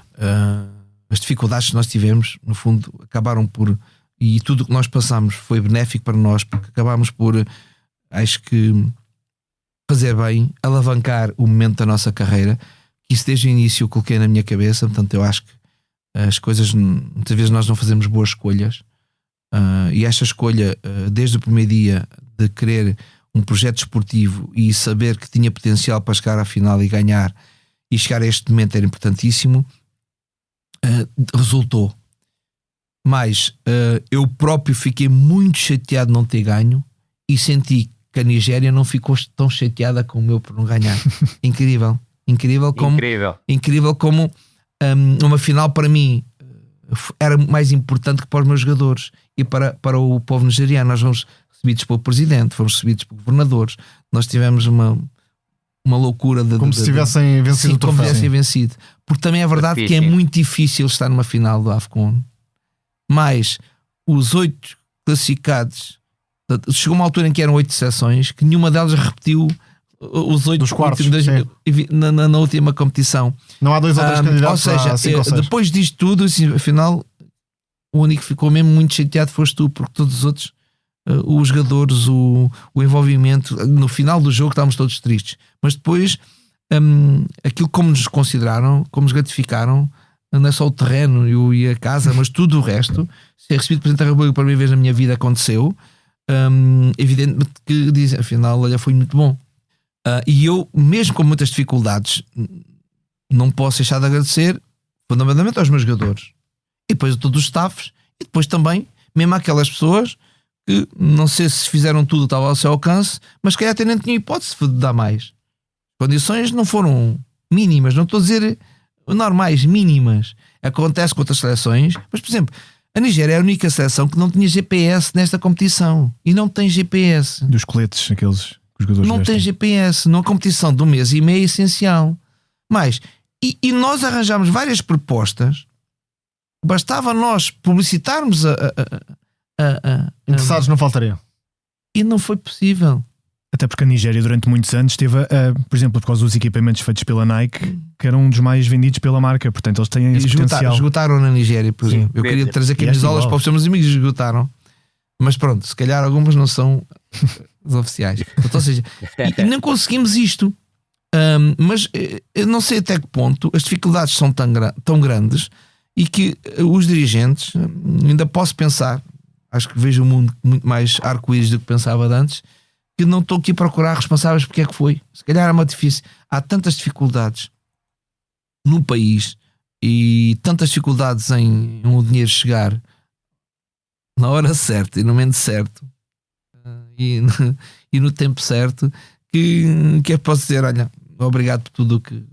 as dificuldades que nós tivemos, no fundo, acabaram por, e tudo o que nós passamos foi benéfico para nós, porque acabámos por, acho que, fazer bem, alavancar o momento da nossa carreira, que isso desde o início eu coloquei na minha cabeça. Portanto, eu acho que as coisas, muitas vezes nós não fazemos boas escolhas, e esta escolha, desde o primeiro dia, de querer um projeto esportivo e saber que tinha potencial para chegar à final e ganhar, e chegar a este momento era importantíssimo, resultou. Mas eu próprio fiquei muito chateado de não ter ganho, e senti que a Nigéria não ficou tão chateada como eu por não ganhar. Incrível como uma final para mim era mais importante que para os meus jogadores e para o povo nigeriano. Nós fomos recebidos pelo presidente, fomos recebidos por governadores, nós tivemos uma loucura como se tivessem vencido o troféu. Como tivessem vencido. Porque também é verdade que é muito difícil estar numa final do AFCON, mas os 8 classificados, chegou uma altura em que eram 8 seleções, que nenhuma delas repetiu os 8 dos quartos na última competição. Não há 2 ou 3 candidatos. Ou seja, 5 ou 6. depois disto tudo, assim, afinal, o único que ficou mesmo muito chateado foste tu, porque todos os outros, os jogadores, o envolvimento, no final do jogo estávamos todos tristes. Mas depois, aquilo como nos consideraram, como nos gratificaram, não é só o terreno e a casa, mas tudo o resto. Ser recebido Presidente da República pela primeira vez na minha vida aconteceu. evidentemente que dizem, afinal, olha, foi muito bom. E eu, mesmo com muitas dificuldades, não posso deixar de agradecer fundamentalmente aos meus jogadores e depois a todos os staffs e depois também mesmo àquelas pessoas que não sei se fizeram tudo, estava ao seu alcance, mas que até nem tinham hipótese de dar mais. As condições não foram mínimas, não estou a dizer normais, mínimas. Acontece com outras seleções, mas por exemplo, a Nigéria é a única seleção que não tinha GPS nesta competição e não tem GPS. Dos coletes, aqueles que os jogadores não vestem. tem GPS, numa competição de 1 mês e meio é essencial. Mas, e nós arranjámos várias propostas, bastava nós publicitarmos Interessados não faltariam. e não foi possível. Até porque a Nigéria durante muitos anos teve, por exemplo, por causa dos equipamentos feitos pela Nike, que eram um dos mais vendidos pela marca, portanto eles têm esse potencial. Esgotaram na Nigéria, por exemplo. Eu queria trazer camisolas para os meus amigos e esgotaram. Mas pronto, se calhar algumas não são os oficiais. Então, ou seja, e não conseguimos isto. Mas eu não sei até que ponto as dificuldades são tão grandes e que os dirigentes, ainda posso pensar, acho que vejo o mundo muito mais arco-íris do que pensava de antes, que não estou aqui a procurar responsáveis porque é que foi. Se calhar é uma difícil. Há tantas dificuldades no país e tantas dificuldades em o dinheiro chegar na hora certa e no momento certo e no tempo certo que eu posso dizer, olha, obrigado por tudo o que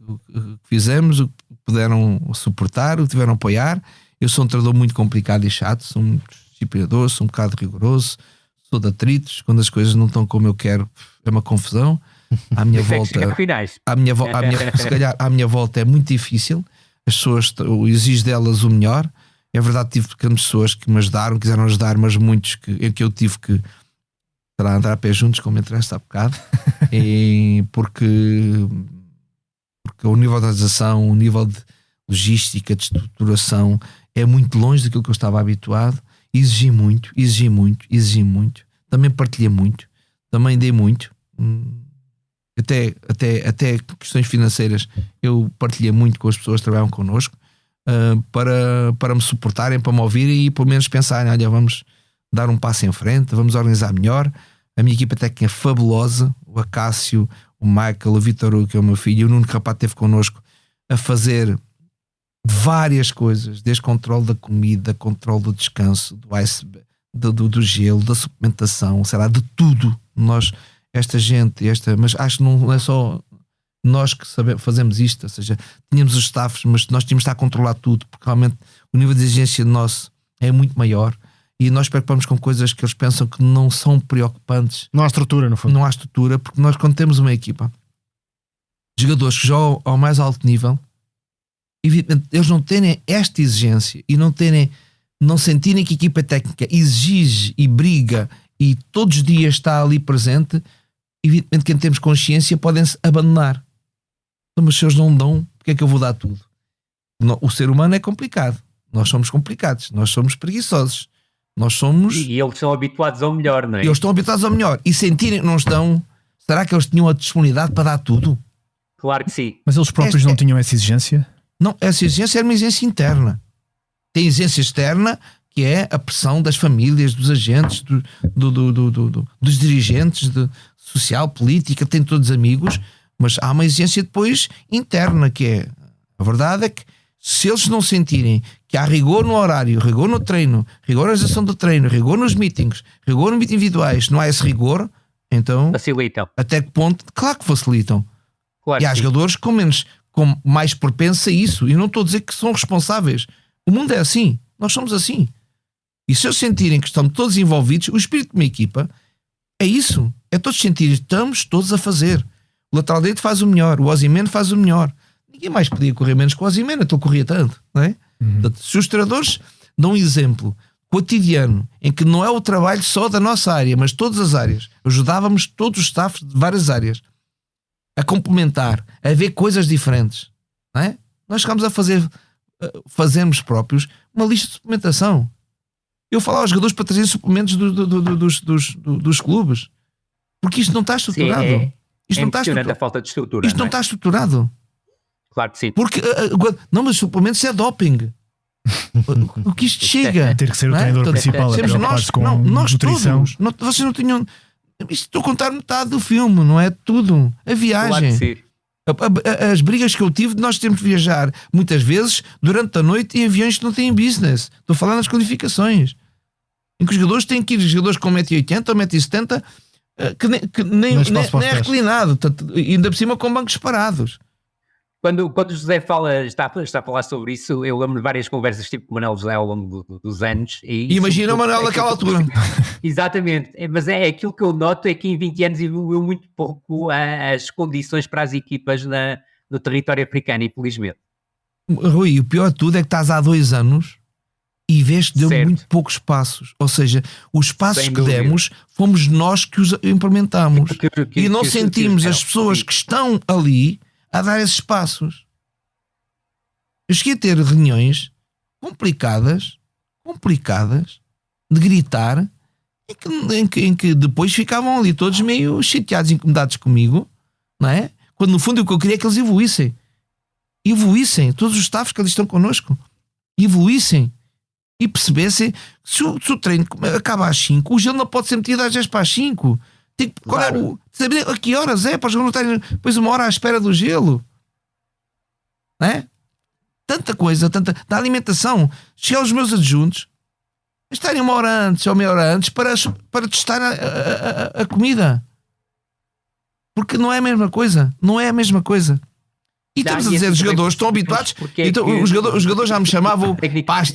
fizemos, o que puderam suportar, o que tiveram a apoiar. Eu sou um treinador muito complicado e chato, sou muito disciplinador, sou um bocado rigoroso, sou de atritos, quando as coisas não estão como eu quero é uma confusão. À minha volta, se calhar à minha volta é muito difícil, as pessoas, eu exijo delas o melhor. É verdade, tive pequenas pessoas que me ajudaram, quiseram ajudar, mas muitos em que eu tive que andar a pé juntos, como entraste há bocado, porque o nível de organização, o nível de logística, de estruturação é muito longe daquilo que eu estava habituado. Exigi muito, também partilhei muito, também dei muito, até questões financeiras eu partilhei muito com as pessoas que trabalham connosco, para me suportarem, para me ouvirem e pelo menos pensarem, olha, vamos dar um passo em frente, vamos organizar melhor. A minha equipa técnica é fabulosa, o Acácio, o Michael, o Vitor Hugo, que é o meu filho, e o Nuno Capaz esteve connosco a fazer várias coisas, desde controle da comida, controle do descanso, do gelo, da suplementação, sei lá, de tudo. Nós, mas acho que não é só nós que fazemos isto, ou seja, tínhamos os staffs, mas nós tínhamos de estar a controlar tudo, porque realmente o nível de exigência nosso é muito maior e nós preocupamos com coisas que eles pensam que não são preocupantes. Não há estrutura, no fundo. Não há estrutura, porque nós, quando temos uma equipa de jogadores que jogam ao mais alto nível, evidentemente, eles não terem esta exigência e não sentirem que a equipa técnica exige e briga e todos os dias está ali presente, evidentemente que em termos de consciência podem-se abandonar. Então, mas se eles não dão, porque é que eu vou dar tudo? O ser humano é complicado. Nós somos complicados. Nós somos preguiçosos. Nós somos... E eles são habituados ao melhor, não é? Eles estão habituados ao melhor. E sentirem que não estão... Será que eles tinham a disponibilidade para dar tudo? Claro que sim. Mas eles próprios não tinham essa exigência? Não, essa exigência era uma exigência interna. Tem exigência externa, que é a pressão das famílias, dos agentes, dos dirigentes, de social, política, tem todos amigos, mas há uma exigência depois interna, que é, a verdade é que se eles não sentirem que há rigor no horário, rigor no treino, rigor na organização do treino, rigor nos meetings, rigor nos meetings individuais, não há esse rigor, então facilitam. Até que ponto? Claro que facilitam. Claro e há que jogadores com mais propensos a isso, e não estou a dizer que são responsáveis. O mundo é assim, nós somos assim. E se eles sentirem que estão todos envolvidos, o espírito de uma equipa é isso. É todos sentirem, estamos todos a fazer. O lateral direito faz o melhor, o Osimhen faz o melhor. Ninguém mais podia correr menos que o Osimhen, então corria tanto, não é? Portanto, se os treinadores dão um exemplo cotidiano em que não é o trabalho só da nossa área, mas todas as áreas, ajudávamos todos os staffs de várias áreas a complementar, a ver coisas diferentes, não é? Nós chegámos a fazermos próprios uma lista de suplementação. Eu falava aos jogadores para trazer suplementos dos clubes, porque isto não está estruturado. Sim, isto não está impressionante a falta de estrutura. Isto não está estruturado. Claro que sim. Porque, não, mas suplementos é doping. O que isto chega? Ter que ser o não é? treinador Portanto, principal, a sermos preocupar-se com nós nutrição. todos. Vocês não tinham. Isto estou a contar metade do filme, não é tudo. A viagem. Claro que sim. As brigas que eu tive de nós termos de viajar muitas vezes durante a noite em aviões que não têm business. Estou a falar nas qualificações. Em que os jogadores têm que ir, jogadores com 1,80m ou 1,70m, que nem é reclinado, portanto, ainda por cima com bancos parados. Quando o José está a falar sobre isso, eu lembro de várias conversas que tive com o Manuel José ao longo dos anos. E imagina o Manuel naquela altura. Exatamente, mas aquilo que eu noto é que em 20 anos evoluiu muito pouco as condições para as equipas no território africano, infelizmente. Rui, o pior de tudo é que estás há 2 anos e vês que deu muito poucos passos. Ou seja, os passos que demos fomos nós que os implementamos. E não sentimos as pessoas que estão ali a dar esses passos. Eu cheguei a ter reuniões complicadas de gritar, em que depois ficavam ali todos meio chateados, incomodados comigo, não é? Quando no fundo o que eu queria é que eles evoluíssem, todos os staffs que ali estão connosco, evoluíssem e percebessem que se o treino acaba às 5, o gelo não pode ser metido às 10 para as 5. Saber a que horas é para os jogadores não estarem depois 1 hora à espera do gelo, não é? Tanta coisa, da alimentação. Chegar aos meus adjuntos, estarem 1 hora antes ou meia hora antes para testar a comida, porque não é a mesma coisa. E estamos a dizer, os jogadores estão habituados. Então, os jogadores já me chamavam pasta.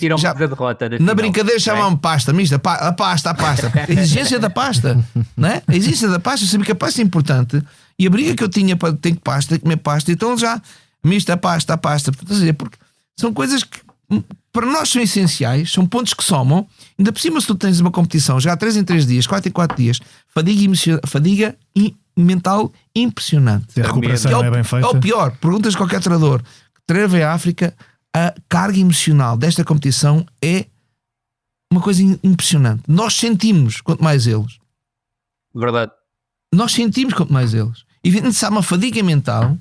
Na brincadeira chamavam-me pasta, mista, a pasta. A exigência da pasta, não é? A exigência da pasta, eu sabia que a pasta é importante. E a briga que eu tinha para ter pasta, comer pasta, então já, mista, a pasta. Porque são coisas que para nós são essenciais, são pontos que somam. Ainda por cima, se tu tens uma competição já há 3 em 3 dias, 4 em 4 dias, fadiga mental impressionante. Se a recuperação não é bem feita. É o pior. Perguntas a qualquer treinador que treina em África, a carga emocional desta competição é uma coisa impressionante. Nós sentimos quanto mais eles. Verdade. E se há uma fadiga mental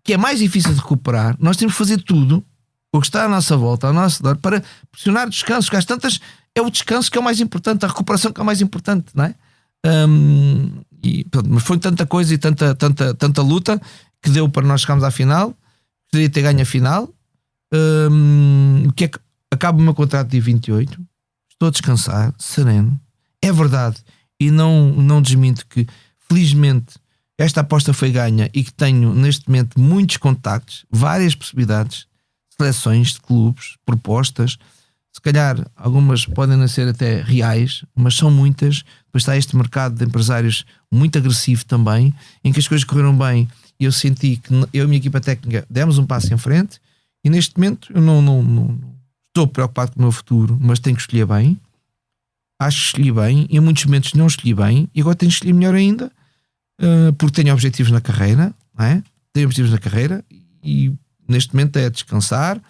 que é mais difícil de recuperar, nós temos que fazer tudo o que está à nossa volta, ao nosso redor, para pressionar o descanso, porque às tantas é o descanso que é o mais importante, a recuperação que é o mais importante, não é? Mas foi tanta coisa e tanta luta que deu para nós chegarmos à final. Poderia ter ganho a final. O que é que acaba o meu contrato dia 28, estou a descansar, sereno, é verdade, e não desminto que felizmente esta aposta foi ganha e que tenho neste momento muitos contactos, várias possibilidades, seleções de clubes, propostas. Se calhar algumas podem não ser até reais, mas são muitas. Depois está este mercado de empresários muito agressivo também, em que as coisas correram bem e eu senti que eu e a minha equipa técnica demos um passo em frente. E neste momento eu não estou preocupado com o meu futuro, mas tenho que escolher bem. Acho que escolhi bem, e em muitos momentos não escolhi bem, e agora tenho que escolher melhor ainda, porque tenho objetivos na carreira, não é? Tenho objetivos na carreira e neste momento é descansar,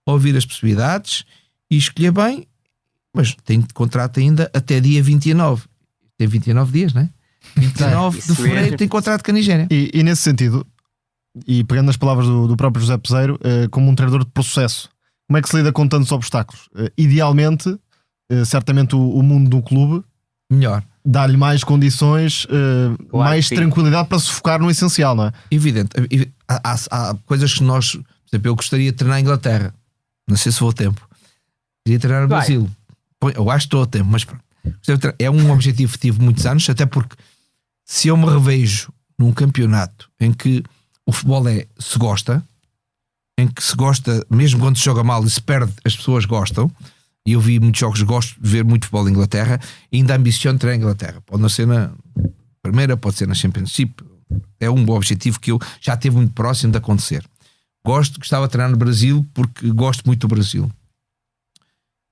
ouvir as possibilidades e escolher bem, mas tenho contrato ainda até dia 29. Tem 29 dias, não é? 29 de fevereiro tem contrato com a Nigéria. E nesse sentido, e pegando nas palavras do próprio José Peseiro, como um treinador de processo, como é que se lida com tantos obstáculos? Idealmente, certamente o mundo do clube melhor, dá-lhe mais condições, mais tranquilidade para se focar no essencial, não é? Evidente. Há coisas que nós, por exemplo, eu gostaria de treinar a Inglaterra, não sei se vou ao tempo, queria treinar o Brasil, eu acho que estou ao tempo, mas é um objetivo que tive muitos anos, até porque se eu me revejo num campeonato em que o futebol se gosta, em que se gosta, mesmo quando se joga mal e se perde, as pessoas gostam, e eu vi muitos jogos, gosto de ver muito futebol em Inglaterra, e ainda ambiciono treinar em Inglaterra. Pode não ser na primeira, pode ser na Championship, é um bom objetivo que eu já esteve muito próximo de acontecer. Gostava de treinar no Brasil porque gosto muito do Brasil,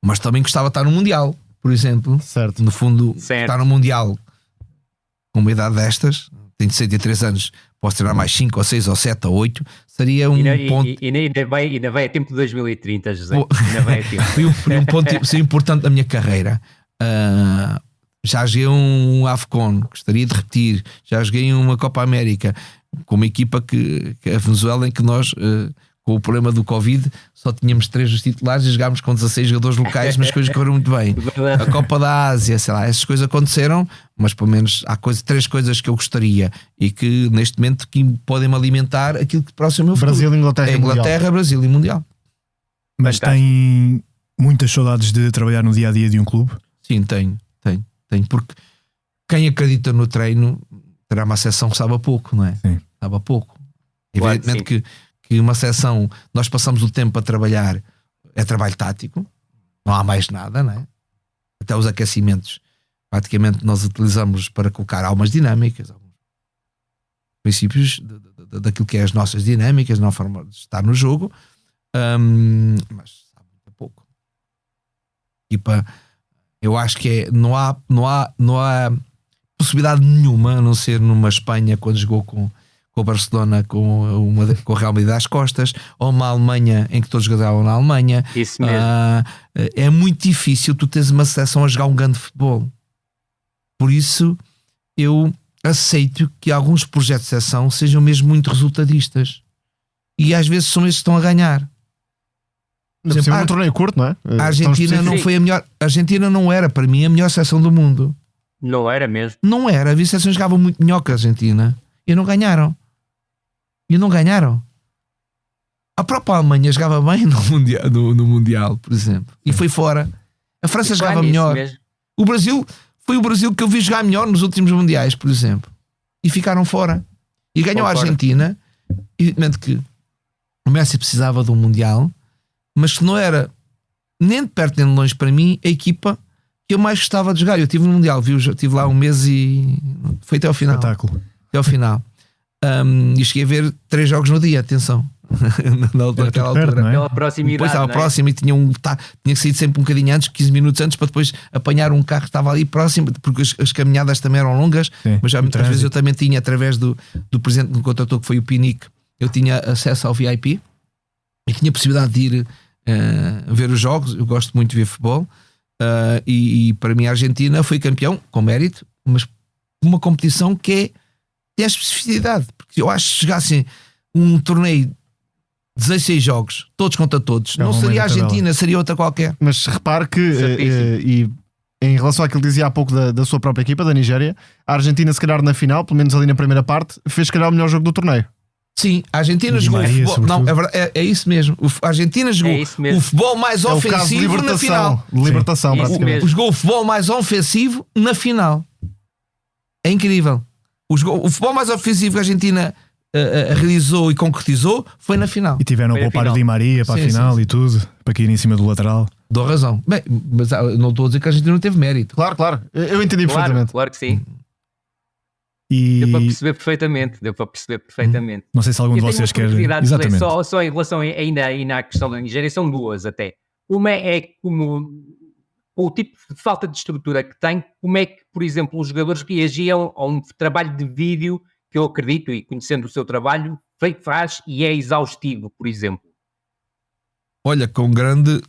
mas também gostava de estar no Mundial, por exemplo. Certo. No fundo, estar no Mundial com uma idade destas, tenho 63 anos, posso treinar mais 5 ou 6 ou 7 ou 8, seria um ponto. E ainda vai a tempo de 2030, José. Ainda vai a tempo. Foi um ponto importante da minha carreira. Já joguei um AFCON, gostaria de repetir. Já joguei uma Copa América com uma equipa que a Venezuela, em que nós com o problema do Covid, só tínhamos 3 dos titulares e jogámos com 16 jogadores locais, mas as coisas correram muito bem. A Copa da Ásia, sei lá, essas coisas aconteceram, mas pelo menos há 3 coisas que eu gostaria e que neste momento que podem-me alimentar aquilo que próximo meu futuro. Brasil, Inglaterra e Inglaterra, Brasil e Mundial. Mas tem muitas saudades de trabalhar no dia-a-dia de um clube? Sim, tenho, porque quem acredita no treino terá uma seção que sabe a pouco, não é? Sim. Sabe a pouco. Claro, Evidentemente que uma seção, nós passamos o tempo a trabalhar, é trabalho tático, não há mais nada, não é? Até os aquecimentos, praticamente nós utilizamos para colocar algumas dinâmicas, alguns princípios daquilo que é as nossas dinâmicas, na forma de estar no jogo, mas sabe muito pouco. Eu acho que não há possibilidade nenhuma, a não ser numa Espanha quando jogou com o Barcelona com o Real Madrid às costas, ou uma Alemanha em que todos jogavam na Alemanha. Isso mesmo. É muito difícil tu teres uma seleção a jogar um grande futebol. Por isso eu aceito que alguns projetos de seleção sejam mesmo muito resultadistas, e às vezes são esses que estão a ganhar. Por exemplo, um torneio curto, não é? A Argentina não foi a melhor. A Argentina não era para mim a melhor seleção do mundo. Não era mesmo. Não era. Havia seleções que jogavam muito melhor que a Argentina e não ganharam. A própria Alemanha jogava bem no Mundial, por exemplo, e foi fora. A França jogava melhor. O Brasil foi o Brasil que eu vi jogar melhor nos últimos Mundiais, por exemplo, e ficaram fora. E ganhou a Argentina. Evidentemente que o Messi precisava de um Mundial, mas que não era nem de perto nem de longe para mim a equipa que eu mais gostava de jogar. Eu estive no Mundial, estive lá um mês e foi até ao final. Espetáculo. Até ao final. E cheguei a ver 3 jogos no dia, atenção. Naquela altura. Perto, não é? Pela proximidade. Depois estava próximo e tinha que sair sempre um bocadinho antes, 15 minutos antes, para depois apanhar um carro que estava ali próximo, porque as caminhadas também eram longas. Sim, mas já muitas vezes eu também tinha, através do presidente que me contratou, que foi o Pinic, eu tinha acesso ao VIP e tinha a possibilidade de ir ver os jogos. Eu gosto muito de ver futebol, e para mim a Argentina foi campeão com mérito, mas uma competição que tem a especificidade, porque eu acho que chegassem um torneio 16 jogos, todos contra todos, não seria a Argentina, seria outra qualquer. Mas repare que, e em relação àquilo que dizia há pouco da sua própria equipa, da Nigéria, a Argentina, se calhar na final, pelo menos ali na primeira parte, fez se calhar o melhor jogo do torneio. Sim, a Argentina jogou o futebol. Não, é isso mesmo. A Argentina jogou o futebol mais ofensivo na final. De libertação, praticamente. Jogou o futebol mais ofensivo na final. É incrível. O futebol mais ofensivo que a Argentina realizou e concretizou foi na final. E tiveram a poupar o Di Maria para a final e tudo, para cair em cima do lateral. Dou razão. Bem, mas não estou a dizer que a Argentina não teve mérito. Claro. Eu entendi perfeitamente. Claro que sim. E... Deu para perceber perfeitamente. Não sei se algum de vocês quer... Exatamente. Só em relação ainda à questão da Nigéria, são duas até. Uma é como o tipo de falta de estrutura que tem, como é que, por exemplo, os jogadores reagiam a um trabalho de vídeo que eu acredito, e conhecendo o seu trabalho, faz e é exaustivo, por exemplo. Olha, com grande...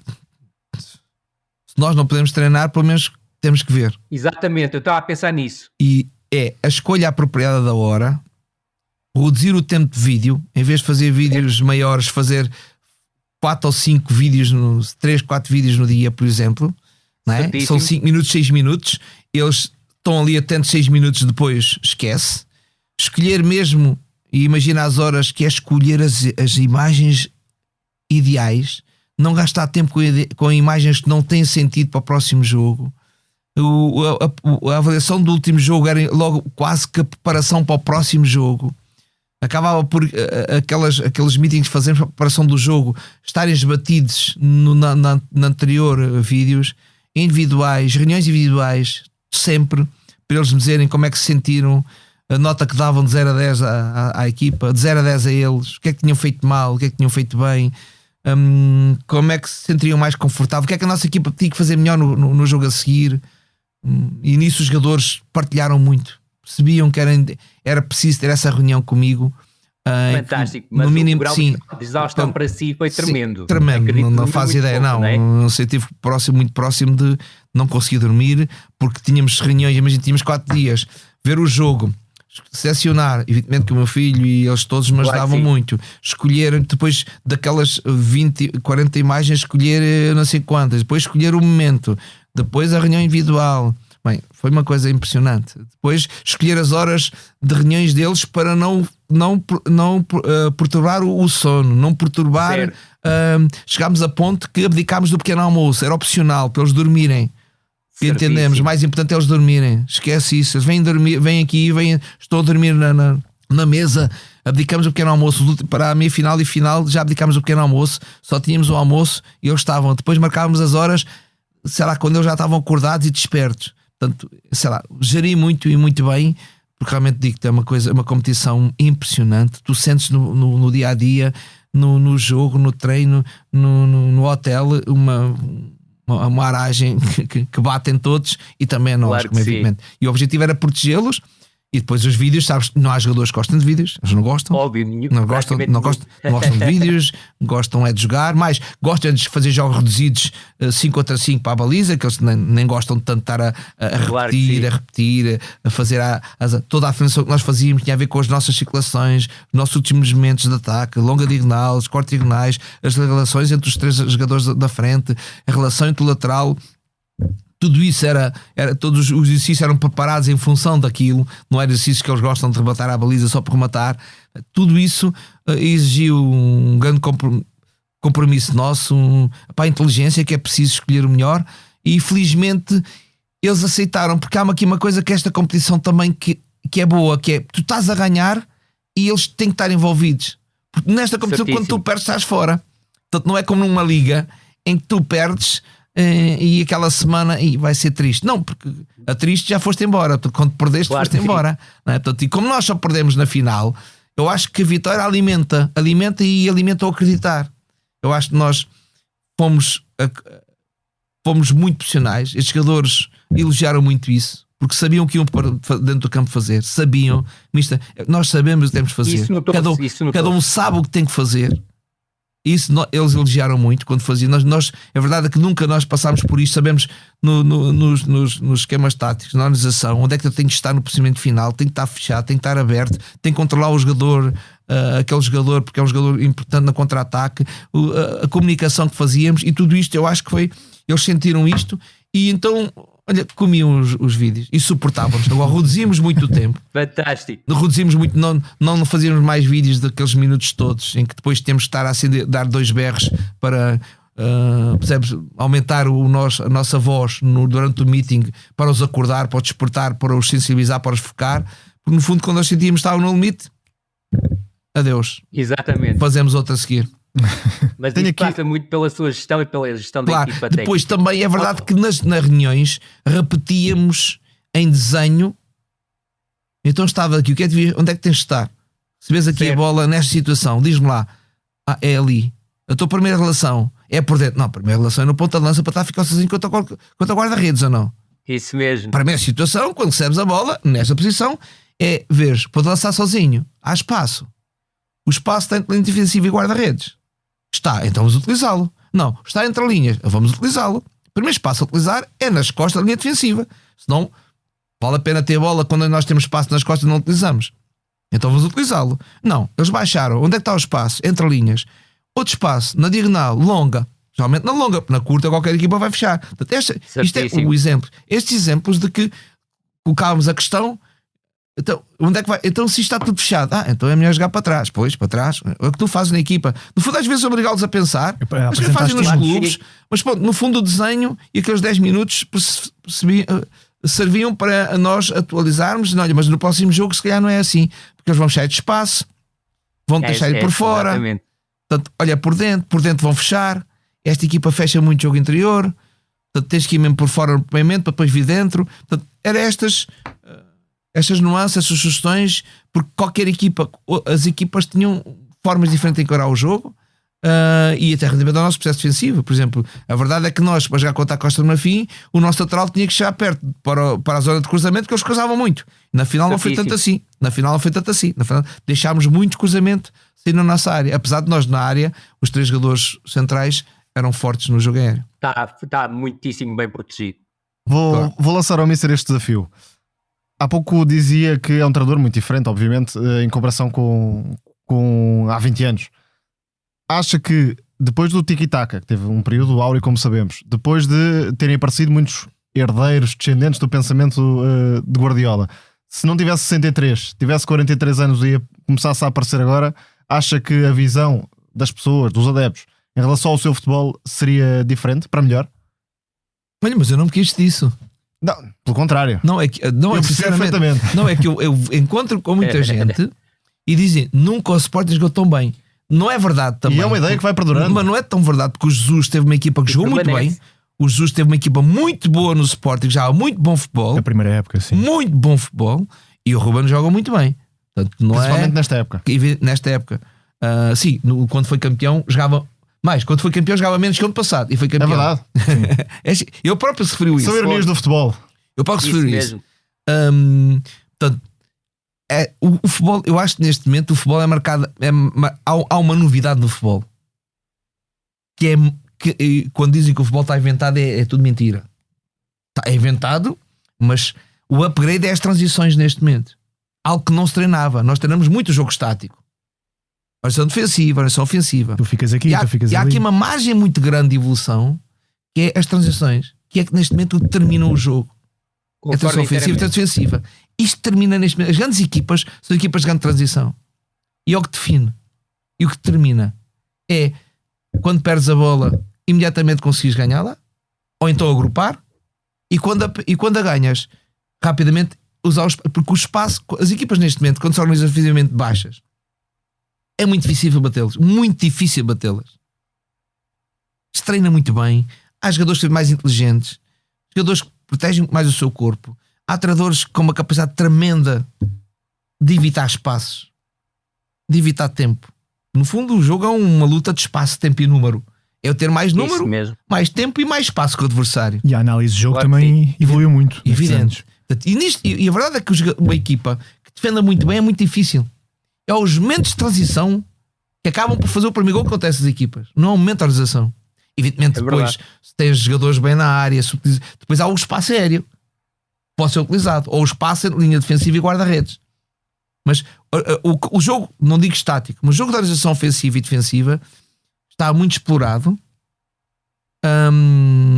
Se nós não podemos treinar, pelo menos temos que ver. Exatamente, eu estava a pensar nisso. E é a escolha apropriada da hora, reduzir o tempo de vídeo, em vez de fazer vídeos maiores, fazer 4 ou 5 vídeos, 3, 4 vídeos no dia, por exemplo, não é? São 5 minutos, 6 minutos, eles estão ali atentos 6 minutos depois, esquece. Escolher mesmo, e imagina as horas que é escolher as imagens ideais, não gastar tempo com imagens que não têm sentido para o próximo jogo. A avaliação do último jogo era logo quase que a preparação para o próximo jogo. Acabava por aqueles meetings que fazemos para a preparação do jogo estarem esbatidos na anterior vídeos individuais, reuniões individuais, sempre, para eles me dizerem como é que se sentiram, a nota que davam de 0 a 10 à equipa, de 0 a 10 a eles, o que é que tinham feito mal, o que é que tinham feito bem, como é que se sentiriam mais confortável, o que é que a nossa equipa tinha que fazer melhor no jogo a seguir. E nisso os jogadores partilharam muito, percebiam que era preciso ter essa reunião comigo. Fantástico, mas no mínimo, o grau de exaustão para si foi tremendo. Sim, tremendo, não faz ideia, pouco, não sei, estive muito próximo de não conseguir dormir, porque tínhamos reuniões, imagina, tínhamos 4 dias, ver o jogo, selecionar, evidentemente que o meu filho e eles todos me ajudavam muito, escolher depois daquelas 20, 40 imagens, escolher não sei quantas, depois escolher o momento, depois a reunião individual. Bem, foi uma coisa impressionante. Depois escolher as horas de reuniões deles para não perturbar o sono, não perturbar. Chegámos a ponto que abdicámos do pequeno almoço, era opcional para eles dormirem. Entendemos, o mais importante é eles dormirem. Esquece isso. Eles vêm dormir, vêm aqui, estou a dormir na mesa. Abdicamos do pequeno almoço para a meia final e final. Já abdicámos do pequeno almoço, só tínhamos o almoço e eles estavam. Depois marcávamos as horas, sei lá, quando eles já estavam acordados e despertos. Portanto, sei lá, geri muito e muito bem, porque realmente digo que é uma competição impressionante. Tu sentes no dia a dia, no jogo, no treino, no hotel, uma aragem que batem todos e também a nós, claro, como evidentemente. E o objetivo era protegê-los. E depois os vídeos, sabes, não há jogadores que gostam de vídeos, eles não gostam. Óbvio, não gostam de vídeos, gostam é de jogar, mais gostam de fazer jogos reduzidos 5 contra 5 para a baliza, que eles nem gostam de tanto estar a repetir, a fazer toda a afirmação que nós fazíamos tinha a ver com as nossas circulações, os nossos últimos momentos de ataque, longa diagonal, os cortes diagonais, as relações entre os 3 jogadores da frente, a relação entre o lateral. Tudo isso era todos os exercícios eram preparados em função daquilo, não era exercícios que eles gostam de rematar à baliza só por rematar. Tudo isso exigiu um grande compromisso nosso, para a inteligência, que é preciso escolher o melhor, e felizmente eles aceitaram, porque há aqui uma coisa que esta competição também que é boa, que é tu estás a ganhar e eles têm que estar envolvidos, porque nesta competição quando tu perdes estás fora. Portanto, não é como numa liga em que tu perdes e aquela semana vai ser triste. Não, porque a triste já foste embora. Quando perdeste, claro, foste embora. Não é? Portanto, e como nós só perdemos na final, eu acho que a vitória alimenta o acreditar. Eu acho que nós fomos muito profissionais. Estes jogadores elogiaram muito isso, porque sabiam o que iam dentro do campo fazer. Sabiam, nós sabemos o que temos de fazer. Cada um sabe o que tem que fazer. Isso eles elogiaram muito quando faziam. Nós, a verdade é que nunca nós passámos por isto. Sabemos nos esquemas táticos, na organização, onde é que eu tenho de estar no procedimento final, tem que estar fechado, tem que estar aberto, tem que controlar o jogador, aquele jogador, porque é um jogador importante no contra-ataque, a comunicação que fazíamos e tudo isto. Eu acho que foi, eles sentiram isto e então, olha, comiam os vídeos e suportávamos. Agora reduzimos muito o tempo. Fantástico. Reduzimos muito, não fazíamos mais vídeos daqueles minutos todos em que depois temos que estar a dar 2 berros para percebes, aumentar a nossa voz durante o meeting, para os acordar, para os despertar, para os sensibilizar, para os focar. Porque no fundo, quando nós sentíamos que estavam no limite, adeus. Exatamente. Fazemos outra a seguir. Mas isso passa muito pela sua gestão e pela gestão da equipa técnica. Depois também é verdade que nas reuniões repetíamos em desenho. Então estava aqui, onde é que tens de estar? Se vês aqui a bola nesta situação, diz-me lá, é ali. A tua primeira relação é por dentro. Não, a primeira relação é no ponta de lança para estar a ficar sozinho quanto a guarda-redes, ou não? Isso mesmo. Para a minha situação, quando recebes a bola, nesta posição, é ver, pode lançar sozinho, há espaço. O espaço está entre linha defensiva e guarda-redes. Está, então vamos utilizá-lo. Não, está entre linhas, vamos utilizá-lo. O primeiro espaço a utilizar é nas costas da linha defensiva. Senão, vale a pena ter a bola quando nós temos espaço nas costas e não utilizamos. Então vamos utilizá-lo. Não, eles baixaram. Onde é que está o espaço? Entre linhas. Outro espaço, na diagonal, longa. Geralmente na longa, na curta qualquer equipa vai fechar. Portanto, isto é o exemplo. Estes exemplos de que colocávamos a questão. Então, onde é que vai? Então, se está tudo fechado, então é melhor jogar para trás. Pois, para trás. É o que tu fazes na equipa. No fundo, às vezes obrigá-los a pensar, mas que fazem nos clubes. Mas pronto, no fundo, o desenho e aqueles 10 minutos serviam para nós atualizarmos. Não, olha, mas no próximo jogo, se calhar, não é assim, porque eles vão fechar de espaço, vão deixar ir por fora. Exatamente. Portanto, olha, por dentro vão fechar. Esta equipa fecha muito jogo interior. Portanto, tens que ir mesmo por fora no movimento para depois vir dentro. Portanto, eram estas nuances, estas sugestões, porque qualquer equipa, as equipas tinham formas diferentes de encarar o jogo e até rendimento do nosso processo defensivo. Por exemplo, a verdade é que nós, para jogar contra a Costa do Marfim, o nosso lateral tinha que chegar perto para a zona de cruzamento, que eles cruzavam muito. Na final não foi tanto assim. Na final deixámos muito cruzamento sair na nossa área. Apesar de nós, na área, os 3 jogadores centrais eram fortes no jogo aéreo. Está muitíssimo bem protegido. Vou lançar ao Mister este desafio. há pouco dizia que é um treinador muito diferente, obviamente, em comparação com há 20 anos. Acha que depois do tiki-taka, que teve um período áureo, como sabemos, depois de terem aparecido muitos herdeiros, descendentes do pensamento de Guardiola, se não tivesse 63, tivesse 43 anos e começasse a aparecer agora, acha que a visão das pessoas, dos adeptos, em relação ao seu futebol seria diferente, para melhor? Olha, mas eu não me quis disso. Não, pelo contrário. Não é que, não Eu é percebo sinceramente, perfeitamente. não é que eu encontro com muita gente e dizem nunca o Sporting jogou tão bem. Não é verdade também. E é uma ideia que vai perdurando. Mas não é tão verdade, porque o Jesus teve uma equipa que jogou muito bem. O Jesus teve uma equipa muito boa no Sporting, já há muito bom futebol. Na primeira época, sim. Muito bom futebol. E o Ruben joga muito bem. Portanto, não Principalmente é... nesta época. Nesta época. Sim, quando foi campeão, jogava mais. Quando foi campeão, jogava menos que o ano passado. E foi campeão. É verdade. Eu próprio referi isso. São ironias do futebol. Eu posso referir isso. Mesmo. Portanto, o futebol, eu acho que neste momento o futebol é marcado. Há uma novidade no futebol que quando dizem que o futebol está inventado, é tudo mentira. Está inventado, mas o upgrade é as transições neste momento. Algo que não se treinava. Nós treinamos muito o jogo estático. Variação defensiva, variação ofensiva. Tu ficas aqui, tu ficas e há ali. aqui uma margem muito grande de evolução, que é as transições, que é que neste momento determina o jogo. A transição ofensiva e a defensiva. Isto termina neste momento. As grandes equipas são equipas de grande transição. E é o que define. E o que determina é quando perdes a bola, imediatamente conseguires ganhá-la, ou então agrupar, e quando a ganhas, rapidamente usar porque o espaço, as equipas neste momento, quando são organizativamente baixas, é muito difícil batê-las. Muito difícil batê-las. Se treina muito bem, há jogadores mais inteligentes, jogadores que protegem muito mais o seu corpo, há treinadores com uma capacidade tremenda de evitar espaços, de evitar tempo. No fundo, o jogo é uma luta de espaço, tempo e número. É o ter mais número, mais tempo e mais espaço que o adversário. E a análise de jogo também evoluiu muito. Evidente. E a verdade é que uma equipa que defenda muito bem é muito difícil. É os momentos de transição que acabam por fazer o primeiro gol que acontece às equipas. Não é um momento de organização. Evidentemente, depois, se tens jogadores bem na área, depois há o espaço aéreo que pode ser utilizado, ou o espaço em linha defensiva e guarda-redes. Mas o jogo, não digo estático, mas o jogo de organização ofensiva e defensiva está muito explorado.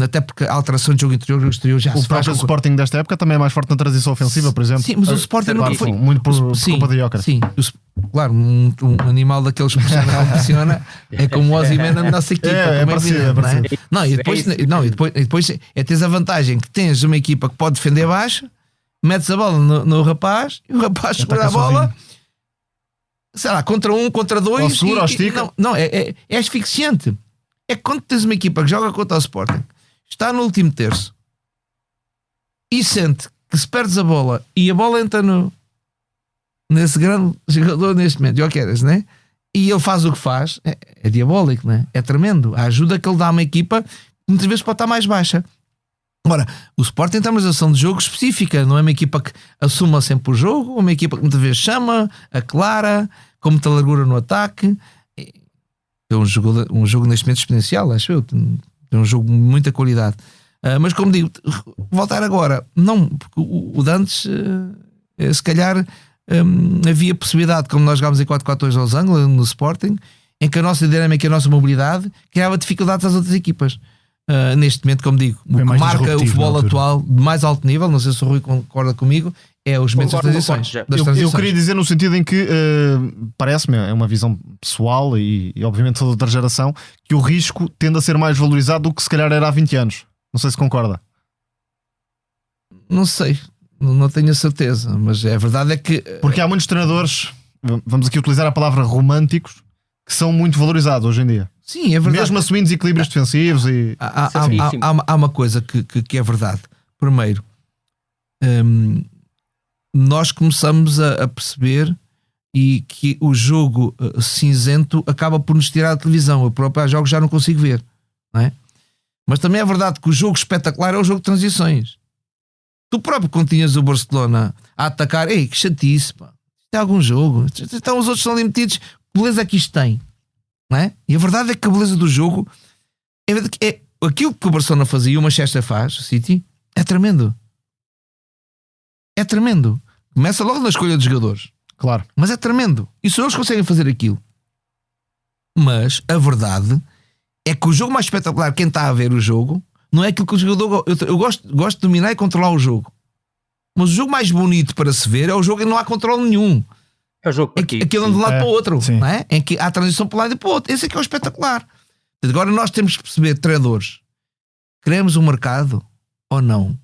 Até porque a alteração de jogo interior e exterior já o se faz. O Sporting desta época também é mais forte na transição ofensiva, por exemplo. Sim, mas o Sporting nunca foi muito por culpa de Jóqueres. Sim, claro, um animal daqueles que funciona é como o Osimhen na nossa equipa. É parecido. Não, e depois tens a vantagem que tens uma equipa que pode defender baixo, metes a bola no rapaz e o rapaz segura a bola, sei lá, contra um, contra dois. Ou segura, ou estica. Não, é asfixiante. É que quando tens uma equipa que joga contra o Sporting, está no último terço e sente que se perdes a bola e a bola entra nesse grande jogador neste momento, Jóqueres, né? E ele faz o que faz, é diabólico, né? É tremendo. A ajuda que ele dá a uma equipa muitas vezes pode estar mais baixa. Ora, o Sporting tem uma organização de jogo específica, não é uma equipa que assuma sempre o jogo, é uma equipa que muitas vezes chama, aclara, com muita largura no ataque. É um jogo neste momento exponencial, acho eu. É um jogo de muita qualidade. Mas como digo, voltar agora, não, porque o de antes, se calhar havia possibilidade, como nós jogámos em 4-4-2 aos Anglos, no Sporting, em que a nossa dinâmica e a nossa mobilidade criava dificuldades às outras equipas. Neste momento, como digo, o que marca o futebol atual de mais alto nível, não sei se o Rui concorda comigo, é os momentos das transições. Eu queria dizer no sentido em que parece-me, é uma visão pessoal e obviamente toda outra geração, que o risco tende a ser mais valorizado do que se calhar era há 20 anos. Não sei se concorda. Não sei, não tenho a certeza, mas a verdade é que... Porque há muitos treinadores, vamos aqui utilizar a palavra românticos, que são muito valorizados hoje em dia. Sim, é verdade. Mesmo assumindo desequilíbrios defensivos e... Há uma coisa que é verdade. Primeiro, nós começamos a perceber e que o jogo cinzento acaba por nos tirar da televisão. Eu próprio há jogos já não consigo ver, não é? Mas também é verdade que o jogo espetacular é o jogo de transições. Tu próprio, quando tinhas o Barcelona a atacar, que chatice, pá. Isto é algum jogo. Então os outros estão ali metidos. Que beleza que isto tem, não é? E a verdade é que a beleza do jogo é aquilo que o Barcelona fazia e o Manchester faz, o City, é tremendo. É tremendo. Começa logo na escolha dos jogadores. Claro. Mas é tremendo. E só eles conseguem fazer aquilo. Mas a verdade é que o jogo mais espetacular, quem está a ver o jogo, não é aquilo que o jogador... Eu gosto de dominar e controlar o jogo. Mas o jogo mais bonito para se ver é o jogo em que não há controle nenhum. É o jogo aqui. Aquilo de um lado para o outro. Sim. Não é? Em que há transição para um lado e para o outro. Esse é que é o espetacular. Agora nós temos que perceber, treinadores, queremos um mercado ou não?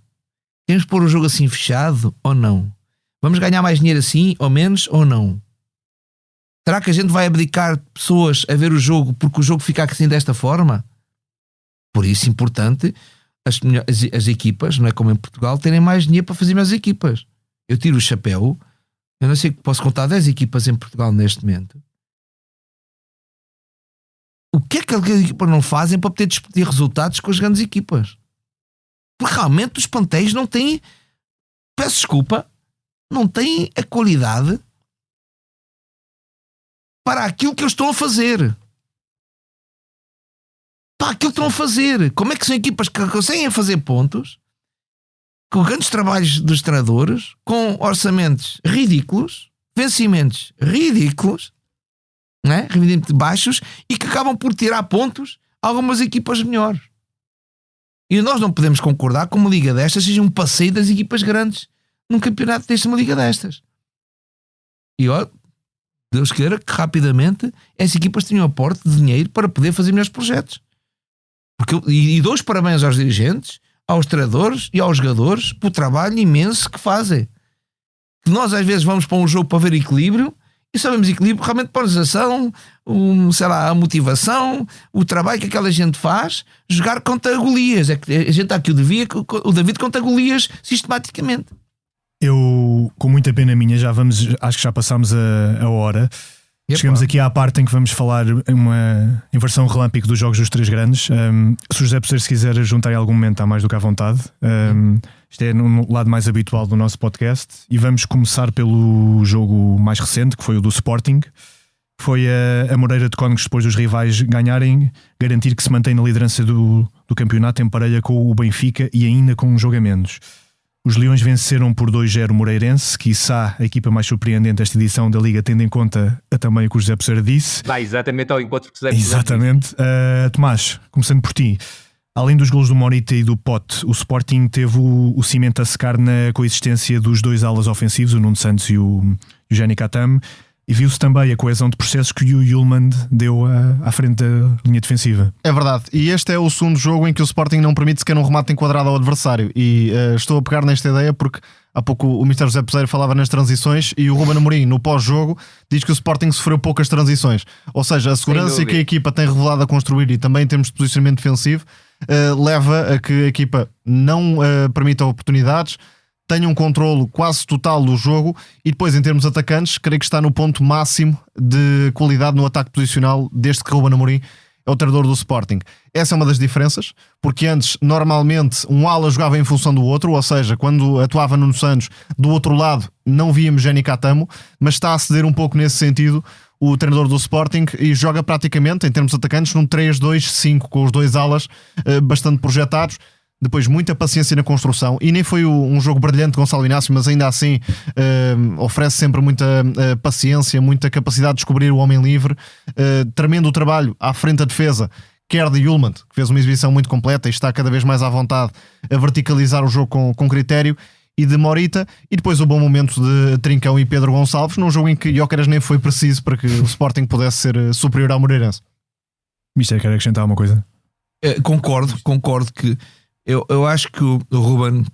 Queremos pôr o jogo assim fechado ou não? Vamos ganhar mais dinheiro assim ou menos ou não? Será que a gente vai abdicar pessoas a ver o jogo porque o jogo fica assim desta forma? Por isso é importante as equipas, não é como em Portugal, terem mais dinheiro para fazer mais equipas. Eu tiro o chapéu, eu não sei, posso contar 10 equipas em Portugal neste momento. O que é que as equipas não fazem para poder disputar resultados com as grandes equipas? Porque realmente os plantéis não têm, peço desculpa, não têm a qualidade para aquilo que eles estão a fazer. Para aquilo que estão a fazer. Como é que são equipas que conseguem fazer pontos com grandes trabalhos dos treinadores, com orçamentos ridículos, vencimentos ridículos, não é? Revidamente baixos, e que acabam por tirar pontos a algumas equipas melhores. E nós não podemos concordar que uma liga destas seja um passeio das equipas grandes num campeonato desta, uma liga destas. E ó, Deus queira que rapidamente essas equipas tenham aporte de dinheiro para poder fazer melhores projetos. E dou os parabéns aos dirigentes, aos treinadores e aos jogadores pelo trabalho imenso que fazem. Que nós às vezes vamos para um jogo para ver equilíbrio e sabemos equilíbrio realmente para a organização, sei lá, a motivação, o trabalho que aquela gente faz, jogar contra Golias. É que a gente está aqui o David contra Golias sistematicamente. Eu, com muita pena minha, acho que já passámos a hora. Epa. Chegamos aqui à parte em que vamos falar em versão relâmpago dos jogos dos três grandes. Se o José Peseiro se quiser juntar em algum momento, está mais do que à vontade. Isto é no lado mais habitual do nosso podcast. E vamos começar pelo jogo mais recente, que foi o do Sporting. Foi a Moreira de Cónegos, depois dos rivais ganharem, garantir que se mantém na liderança do campeonato em parelha com o Benfica e ainda com um jogo a menos. Os Leões venceram por 2-0 o Moreirense, quiçá a equipa mais surpreendente desta edição da Liga, tendo em conta também o que o José Peseiro disse. Vai exatamente ao encontro que o José Peseiro Exatamente. Tomás, começando por ti. Além dos golos do Morita e do Pote, o Sporting teve o cimento a secar na coexistência dos dois alas ofensivos, o Nuno Santos e o Jenny Katam, e viu-se também a coesão de processos que o Yulman deu à frente da linha defensiva. É verdade, e este é o segundo jogo em que o Sporting não permite sequer um remate enquadrado ao adversário, e estou a pegar nesta ideia porque há pouco o Mr. José Peseiro falava nas transições e o Ruben Amorim no pós-jogo diz que o Sporting sofreu poucas transições, ou seja, a segurança que a equipa tem revelado a construir e também em termos de posicionamento defensivo leva a que a equipa não permita oportunidades, tenha um controlo quase total do jogo e depois em termos atacantes creio que está no ponto máximo de qualidade no ataque posicional desde que Ruben Amorim é o treinador do Sporting. Essa é uma das diferenças, porque antes normalmente um ala jogava em função do outro, ou seja, quando atuava Nuno Santos do outro lado não víamos Jenny Katamo, mas está a ceder um pouco nesse sentido o treinador do Sporting e joga praticamente em termos atacantes num 3-2-5 com os dois alas bastante projetados. Depois muita paciência na construção e nem foi um jogo brilhante de Gonçalo Inácio, mas ainda assim oferece sempre muita paciência, muita capacidade de descobrir o homem livre, tremendo o trabalho à frente da defesa, quer de Yulman, que fez uma exibição muito completa e está cada vez mais à vontade a verticalizar o jogo com critério, e de Morita, e depois o bom momento de Trincão e Pedro Gonçalves num jogo em que Jóqueras nem foi preciso para que o Sporting pudesse ser superior ao Moreirense. Mister, quer acrescentar alguma coisa? Concordo que eu acho que o Ruben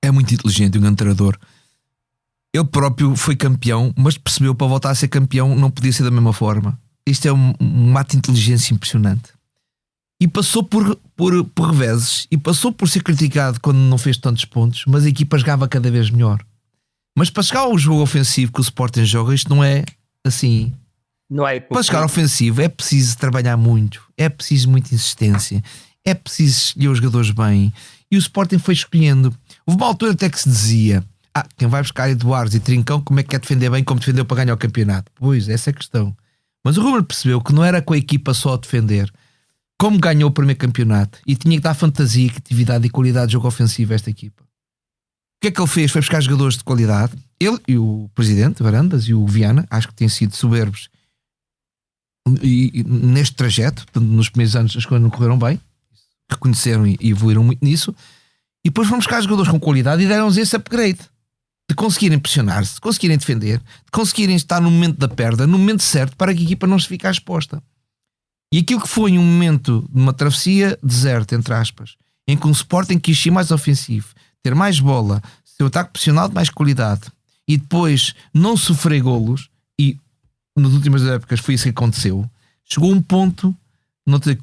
é muito inteligente, um grande treinador. Ele próprio foi campeão, mas percebeu que para voltar a ser campeão não podia ser da mesma forma. Isto é um ato de inteligência impressionante. E passou por reveses e passou por ser criticado quando não fez tantos pontos, mas a equipa jogava cada vez melhor. Mas para chegar ao jogo ofensivo que o Sporting joga, isto não é assim. Não é para chegar ao ofensivo é preciso trabalhar muito, é preciso muita insistência, é preciso escolher os jogadores bem. E o Sporting foi escolhendo. Houve uma altura até que se dizia: quem vai buscar Eduardo e Trincão, como é que quer defender bem como defendeu para ganhar o campeonato? Pois, essa é a questão. Mas o Ruben percebeu que não era com a equipa só a defender, como ganhou o primeiro campeonato, e tinha que dar fantasia, criatividade e qualidade de jogo ofensivo a esta equipa. que é que ele fez? Foi buscar jogadores de qualidade. Ele e o presidente, Varandas, e o Viana, acho que têm sido soberbos e neste trajeto. Portanto, nos primeiros anos as coisas não correram bem, reconheceram e evoluíram muito nisso. E depois foram buscar jogadores com qualidade e deram-nos esse upgrade de conseguirem pressionar-se, de conseguirem defender, de conseguirem estar no momento da perda, no momento certo, para que a equipa não se fique exposta. E aquilo que foi um momento de uma travessia deserta, entre aspas, em que um Sporting quis ser mais ofensivo, ter mais bola, seu ataque pressionado de mais qualidade e depois não sofrer golos, e nas últimas épocas foi isso que aconteceu, chegou um ponto de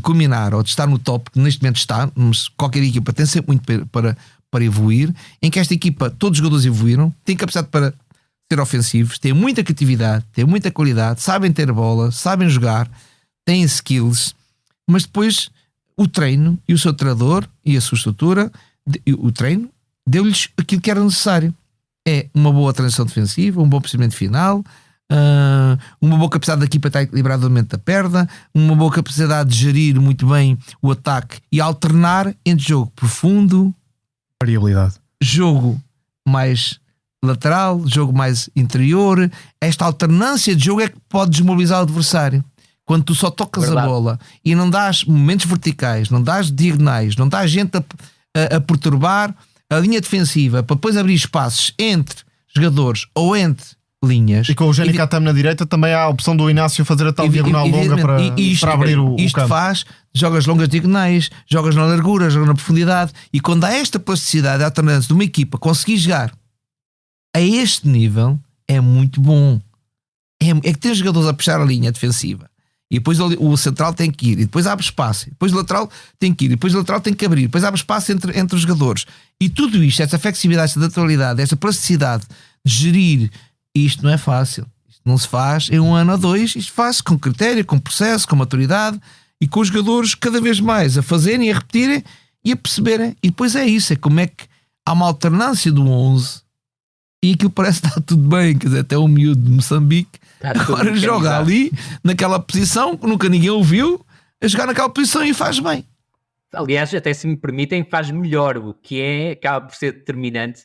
culminar ou de estar no top, que neste momento está, mas qualquer equipa tem sempre muito para evoluir, em que esta equipa, todos os jogadores evoluíram, têm capacidade para ser ofensivos, têm muita criatividade, têm muita qualidade, sabem ter bola, sabem jogar, têm skills, mas depois o treino e o seu treinador e a sua estrutura, o treino, deu-lhes aquilo que era necessário. É uma boa transição defensiva, um bom procedimento final, uma boa capacidade da equipa estar equilibrada no momento da perda, uma boa capacidade de gerir muito bem o ataque e alternar entre jogo profundo, Variabilidade. jogo mais lateral, jogo mais interior. Esta alternância de jogo é que pode desmobilizar o adversário. Quando tu só tocas a bola e não dás momentos verticais, não dás diagonais, não dás gente a perturbar a linha defensiva para depois abrir espaços entre jogadores ou entre linhas. E com o Jenny Katam na direita também há a opção do Inácio fazer a tal diagonal longa para abrir o isto campo. Faz, jogas longas diagonais, jogas na largura, jogas na profundidade, e quando há esta plasticidade, a alternância de uma equipa conseguir jogar a este nível, é muito bom. É que tem jogadores a puxar a linha defensiva. E depois o central tem que ir, e depois abre espaço, e depois o lateral tem que ir, e depois o lateral tem que abrir, depois abre espaço entre os jogadores. E tudo isto, essa flexibilidade, essa naturalidade, essa plasticidade de gerir, isto não é fácil. Isto não se faz em 1 ano ou 2, isto faz com critério, com processo, com maturidade e com os jogadores cada vez mais a fazerem, a repetirem e a perceberem. E depois é isso, é como é que há uma alternância do 11 e aquilo parece que está tudo bem, quer dizer, até o miúdo de Moçambique agora joga ali, naquela posição que nunca ninguém ouviu, a jogar naquela posição e faz bem. Aliás, até se me permitem, faz melhor, o que acaba por ser determinante,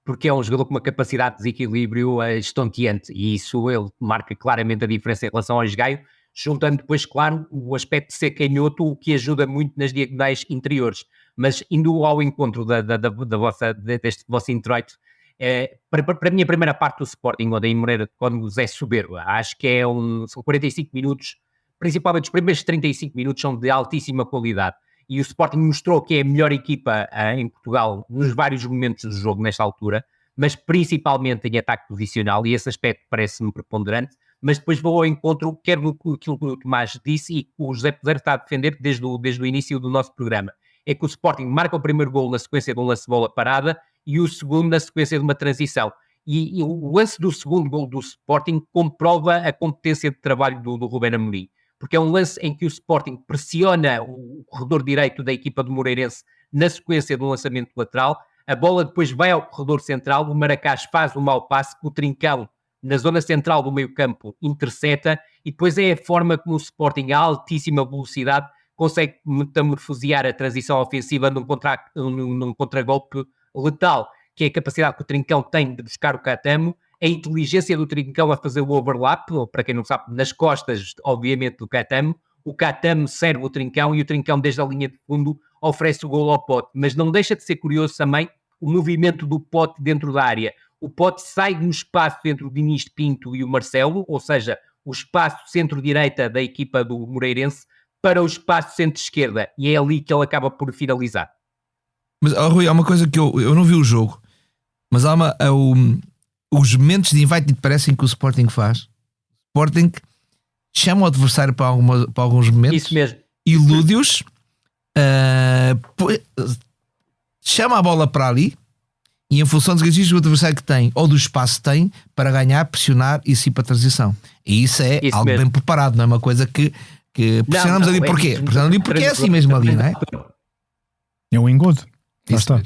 porque é um jogador com uma capacidade de desequilíbrio estonteante, e isso ele marca claramente a diferença em relação ao Gaio, juntando depois, claro, o aspecto de ser canhoto, o que ajuda muito nas diagonais interiores. Mas indo ao encontro deste vosso introito, para a minha primeira parte do Sporting, onde em Moreira de Cónegos é soberbo, acho que são 45 minutos, principalmente os primeiros 35 minutos são de altíssima qualidade, e o Sporting mostrou que é a melhor equipa em Portugal nos vários momentos do jogo nesta altura, mas principalmente em ataque posicional, e esse aspecto parece-me preponderante. Mas depois vou ao encontro, quero aquilo que o Tomás disse e que o José Pedreiro está a defender desde o início do nosso programa, é que o Sporting marca o primeiro golo na sequência de um lance de bola parada e o segundo na sequência de uma transição. E o lance do segundo golo do Sporting comprova a competência de trabalho do Ruben Amorim, porque é um lance em que o Sporting pressiona o corredor direito da equipa do Moreirense na sequência do lançamento lateral, a bola depois vai ao corredor central, o Maracás faz um mau passe, o Trincão na zona central do meio-campo intercepta, e depois é a forma como o Sporting, a altíssima velocidade, consegue metamorfosear a transição ofensiva num contragolpe letal, que é a capacidade que o Trincão tem de buscar o Catamo, a inteligência do Trincão a fazer o overlap, ou, para quem não sabe, nas costas, obviamente, do Catamo. O Catamo serve o Trincão e o Trincão, desde a linha de fundo, oferece o golo ao Pote. Mas não deixa de ser curioso também o movimento do Pote dentro da área. O Pote sai no espaço entre o Diniz de Pinto e o Marcelo, ou seja, o espaço centro-direita da equipa do Moreirense, para o espaço centro-esquerda, e é ali que ele acaba por finalizar. Mas, Rui, há uma coisa que eu não vi o jogo, mas há os momentos de invite parecem que o Sporting faz. O Sporting chama o adversário para alguns momentos. Isso mesmo. Ilude-os, chama a bola para ali, e em função dos registros do adversário que tem, ou do espaço que tem, para ganhar, pressionar e ir para a transição. E isso é algo mesmo. Bem preparado, não é uma coisa que pressionamos ali porquê? Pressionamos ali porque é assim mesmo ali, não é? É um engodo. Lá está.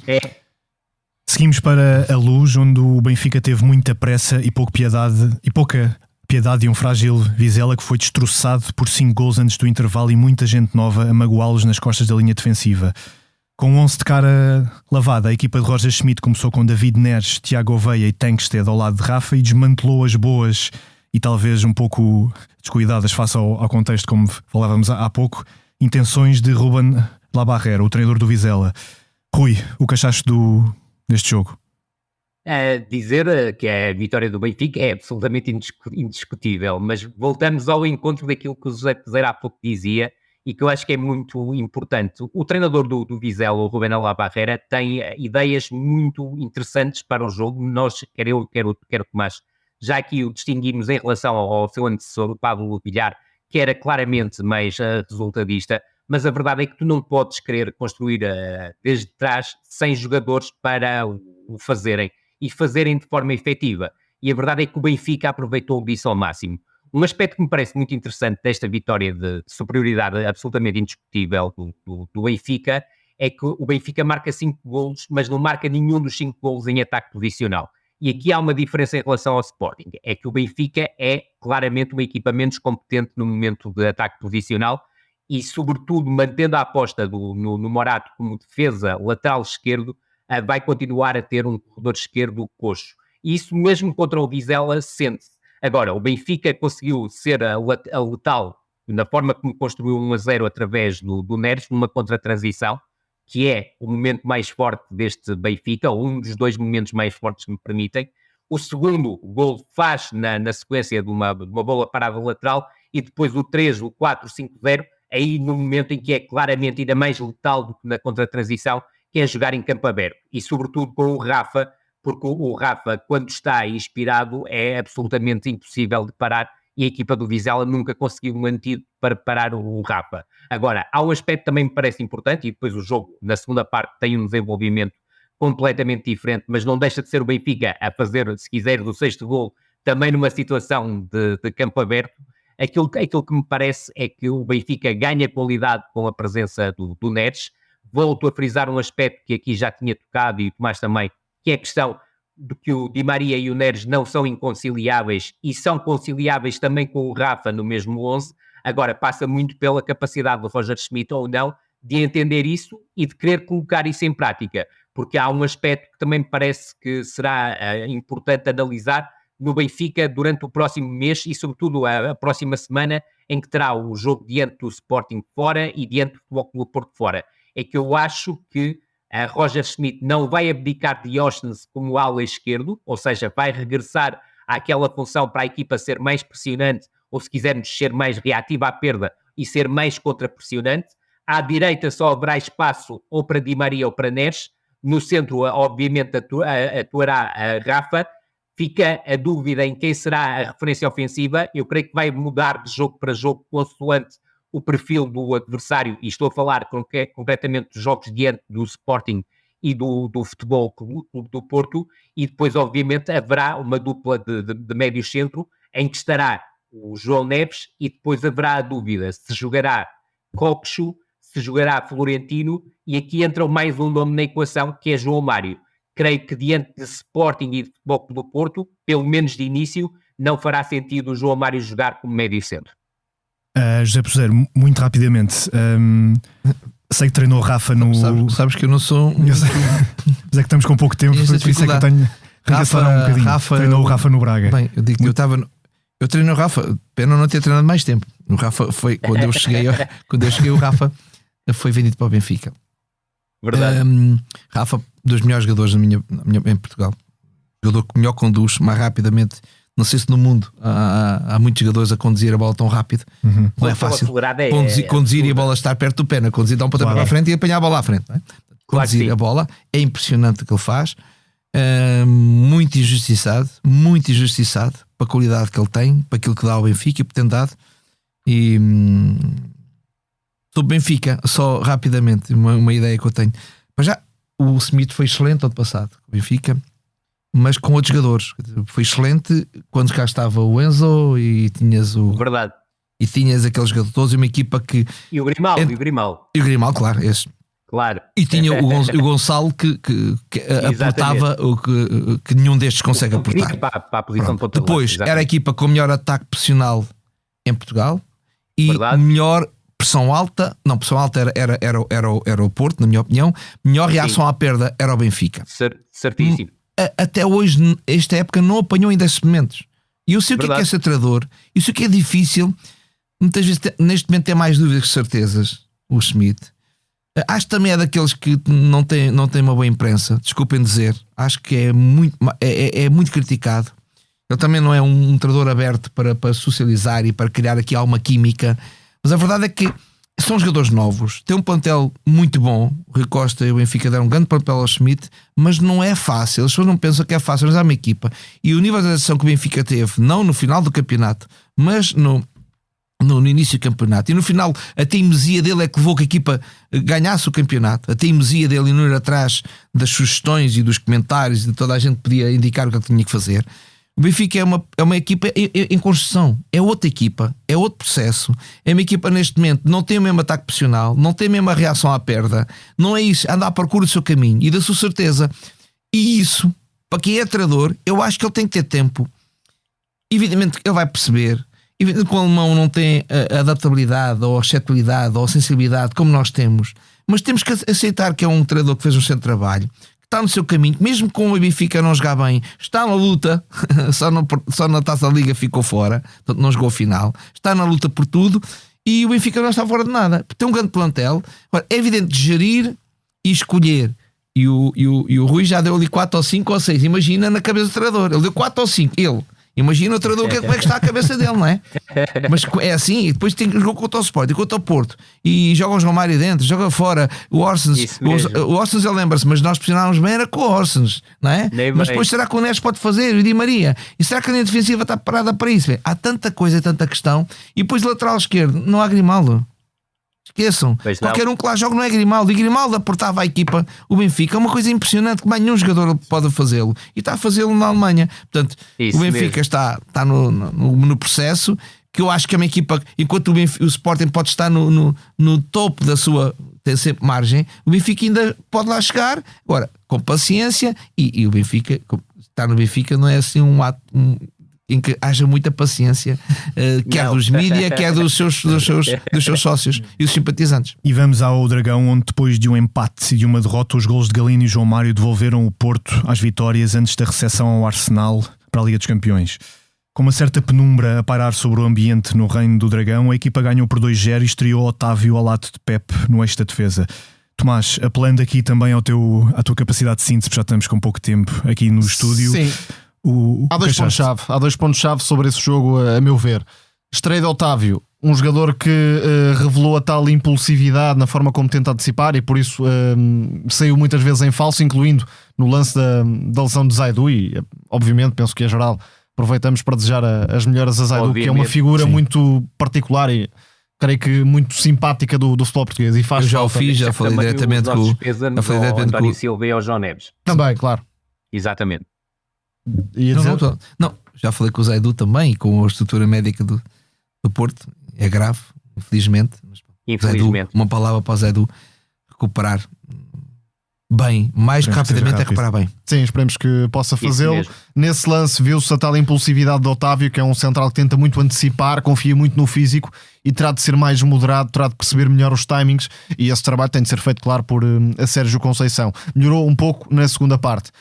Seguimos para a Luz, onde o Benfica teve muita pressa e pouca piedade e um frágil Vizela que foi destroçado por 5 gols antes do intervalo e muita gente nova a magoá-los nas costas da linha defensiva. Com 11 de cara lavada, a equipa de Roger Schmidt começou com David Neres, Tiago Oveia e Tankstead ao lado de Rafa e desmantelou as boas e talvez um pouco descuidadas face ao contexto, como falávamos há pouco, intenções de Ruben Labarrera, o treinador do Vizela. Rui, o que achaste deste jogo? Dizer que a vitória do Benfica é absolutamente indiscutível, mas voltamos ao encontro daquilo que o José Peseiro há pouco dizia e que eu acho que é muito importante. O treinador do Vizela, o Ruben Labarrera, tem ideias muito interessantes para o jogo. Nós, quer eu, quer o Tomás, já aqui o distinguimos em relação ao seu antecessor, o Pablo Villar, que era claramente mais resultadista, mas a verdade é que tu não podes querer construir desde trás 100 jogadores para o fazerem e fazerem de forma efetiva. E a verdade é que o Benfica aproveitou disso ao máximo. Um aspecto que me parece muito interessante desta vitória de superioridade absolutamente indiscutível do Benfica é que o Benfica marca 5 golos, mas não marca nenhum dos 5 golos em ataque posicional. E aqui há uma diferença em relação ao Sporting, é que o Benfica é claramente uma equipa menos competente no momento de ataque posicional e, sobretudo, mantendo a aposta no Morato como defesa lateral esquerdo, vai continuar a ter um corredor esquerdo coxo. E isso mesmo contra o Vizela sente-se. Agora, o Benfica conseguiu ser a letal na forma como construiu 1-0 através do Neres, numa contra-transição, que é o momento mais forte deste Benfica, ou um dos 2 momentos mais fortes que me permitem. O segundo gol faz na sequência de uma bola parada lateral e depois o 3, o 4, o 5-0, aí no momento em que é claramente ainda mais letal do que na contra-transição, que é jogar em campo aberto. E sobretudo com o Rafa, porque o Rafa, quando está inspirado, é absolutamente impossível de parar e a equipa do Vizela nunca conseguiu um antídoto para parar o Rafa. Agora, há um aspecto que também me parece importante, e depois o jogo, na segunda parte, tem um desenvolvimento completamente diferente, mas não deixa de ser o Benfica a fazer, se quiser, do 6º gol, também numa situação de campo aberto. Aquilo que me parece é que o Benfica ganha qualidade com a presença do Neres. Volto a frisar um aspecto que aqui já tinha tocado e o Tomás também, que é a questão de que o Di Maria e o Neres não são inconciliáveis e são conciliáveis também com o Rafa no mesmo 11. Agora, passa muito pela capacidade do Roger Schmidt ou não de entender isso e de querer colocar isso em prática, porque há um aspecto que também me parece que será importante analisar no Benfica durante o próximo mês e sobretudo a próxima semana, em que terá o jogo diante do Sporting fora e diante do Futebol Clube do Porto fora. É que eu acho que a Roger Schmidt não vai abdicar de Oshens como ala esquerdo, ou seja, vai regressar àquela função para a equipa ser mais pressionante, ou se quisermos ser mais reativa à perda e ser mais contra-pressionante. À direita só haverá espaço ou para Di Maria ou para Neres. No centro, obviamente, atuará a Rafa. Fica a dúvida em quem será a referência ofensiva. Eu creio que vai mudar de jogo para jogo consoante o perfil do adversário, e estou a falar concretamente dos jogos diante do Sporting e do Futebol Clube do Porto, e depois obviamente haverá uma dupla de médio centro em que estará o João Neves e depois haverá a dúvida se jogará Coxo, se jogará Florentino, e aqui entra mais um nome na equação que é João Mário. Creio que diante de Sporting e de Futebol Clube do Porto, pelo menos de início, não fará sentido o João Mário jogar como médio centro. José Peseiro, muito rapidamente, sei que treinou o Rafa no... Sabes que eu não sou... Mas é que estamos com pouco tempo, por isso é que eu tenho que Rafa treinou o Rafa no Braga. Bem, eu digo que eu treino o Rafa, pena não ter treinado mais tempo. O Rafa foi, quando eu cheguei o Rafa foi vendido para o Benfica. Verdade. Rafa, dos melhores jogadores em Portugal. Jogador que melhor conduz, mais rapidamente. Não sei se no mundo há muitos jogadores a conduzir a bola tão rápido. Não é fácil. Conduzir e a bola estar perto do pé, não? Conduzir, dar um pontapé para a frente e apanhar a bola à frente. Não é? Conduzir a bola é impressionante o que ele faz. Muito injustiçado para a qualidade que ele tem, para aquilo que dá ao Benfica e por ter dado. E sobre Benfica, só rapidamente, uma ideia que eu tenho. Mas já o Smith foi excelente ano passado com o Benfica, mas com outros jogadores. Foi excelente quando cá estava o Enzo e tinhas Verdade. E tinhas aqueles jogadores e uma equipa que... E o Grimaldo. E o Grimaldo, claro, esse. Claro. E tinha o Gonçalo que aportava o que nenhum destes consegue aportar. Para a posição de ponta. Depois, era a equipa com o melhor ataque profissional em Portugal e Verdade. melhor pressão alta era o Porto, na minha opinião. Melhor reação à perda era o Benfica. Certíssimo. Até hoje, esta época, não apanhou ainda esses momentos. E eu sei o que é ser treinador, e sei o que é difícil. Muitas vezes, neste momento, tem mais dúvidas que certezas, o Schmidt. Acho que também é daqueles que não tem uma boa imprensa, desculpem dizer. Acho que é muito criticado. Ele também não é um treinador aberto para socializar e para criar aqui alguma química. Mas a verdade é que são jogadores novos, tem um plantel muito bom. O Rui Costa e o Benfica deram um grande papel ao Schmidt, mas não é fácil. As pessoas não pensam que é fácil, mas há uma equipa. E o nível de adaptação que o Benfica teve, não no final do campeonato, mas no início do campeonato, e no final a teimosia dele é que levou que a equipa ganhasse o campeonato. A teimosia dele não ir atrás das sugestões e dos comentários de toda a gente podia indicar o que ele tinha que fazer. O Benfica é uma equipa em construção, é outra equipa, é outro processo. É uma equipa neste momento, não tem o mesmo ataque profissional, não tem a mesma reação à perda, não é isso, anda à procura do seu caminho e da sua certeza. E isso, para quem é treinador, eu acho que ele tem que ter tempo. Evidentemente ele vai perceber. Evidentemente que o alemão não tem a adaptabilidade ou a excepcionalidade ou a sensibilidade como nós temos, mas temos que aceitar que é um treinador que fez um centro de trabalho, está no seu caminho, mesmo com o Benfica não jogar bem, está na luta, só na Taça da Liga ficou fora, portanto não jogou a final, está na luta por tudo e o Benfica não está fora de nada, tem um grande plantel. Agora, é evidente gerir e escolher, e o Rui já deu ali 4 ou 5 ou 6, imagina na cabeça do treinador, ele deu 4 ou 5, imagina o treinador como é que está a cabeça dele, não é? Mas é assim, e depois tem que jogar contra o Sport e contra o Porto e joga o João Mário dentro, joga fora o Orsens. O Orsens ele lembra-se, mas nós pressionávamos bem era com o Orsens, não é? Mas depois será que o Neres pode fazer? O Di Maria? E será que a linha defensiva está parada para isso? Bem, há tanta coisa, tanta questão. E depois lateral esquerdo, não há Grimaldo. Esqueçam, qualquer um que lá joga não é Grimaldo. E Grimaldo aportava a equipa, o Benfica, é uma coisa impressionante que mais nenhum jogador pode fazê-lo e está a fazê-lo na Alemanha. Portanto, isso o Benfica está no processo, que eu acho que é uma equipa, enquanto o Sporting pode estar no topo da sua, tem sempre margem, o Benfica ainda pode lá chegar, agora com paciência, e o Benfica, estar no Benfica não é assim um ato em que haja muita paciência, quer dos mídia, quer dos seus sócios e dos simpatizantes. E vamos ao Dragão, onde depois de um empate e de uma derrota, os golos de Galeno e João Mário devolveram o Porto às vitórias antes da recepção ao Arsenal para a Liga dos Campeões. Com uma certa penumbra a pairar sobre o ambiente no reino do Dragão, a equipa ganhou por 2-0 e estreou Otávio ao lado de Pep no eixo da defesa. Tomás, apelando aqui também à tua capacidade de síntese, já estamos com pouco tempo aqui no estúdio. Sim. Há dois pontos-chave sobre esse jogo, a meu ver. Estreia de Otávio, um jogador que revelou a tal impulsividade na forma como tenta antecipar e por isso saiu muitas vezes em falso, incluindo no lance da lesão de Zaidu. E obviamente, penso que em geral aproveitamos para desejar as melhoras a Zaidu, que é uma figura muito particular e creio que muito simpática do futebol português. E faz já falei diretamente com o António Silva e ao João Neves. Também, claro. Exatamente. Não, já falei com o Zaidu também e com a estrutura médica do Porto. É grave, infelizmente. Zaidu, uma palavra para o Zaidu recuperar bem, mais rapidamente é recuperar bem. Sim, esperemos que possa fazê-lo. Nesse lance viu-se a tal impulsividade de Otávio, que é um central que tenta muito antecipar, confia muito no físico e terá de ser mais moderado, terá de perceber melhor os timings, e esse trabalho tem de ser feito, claro, por a Sérgio Conceição. Melhorou um pouco na segunda parte.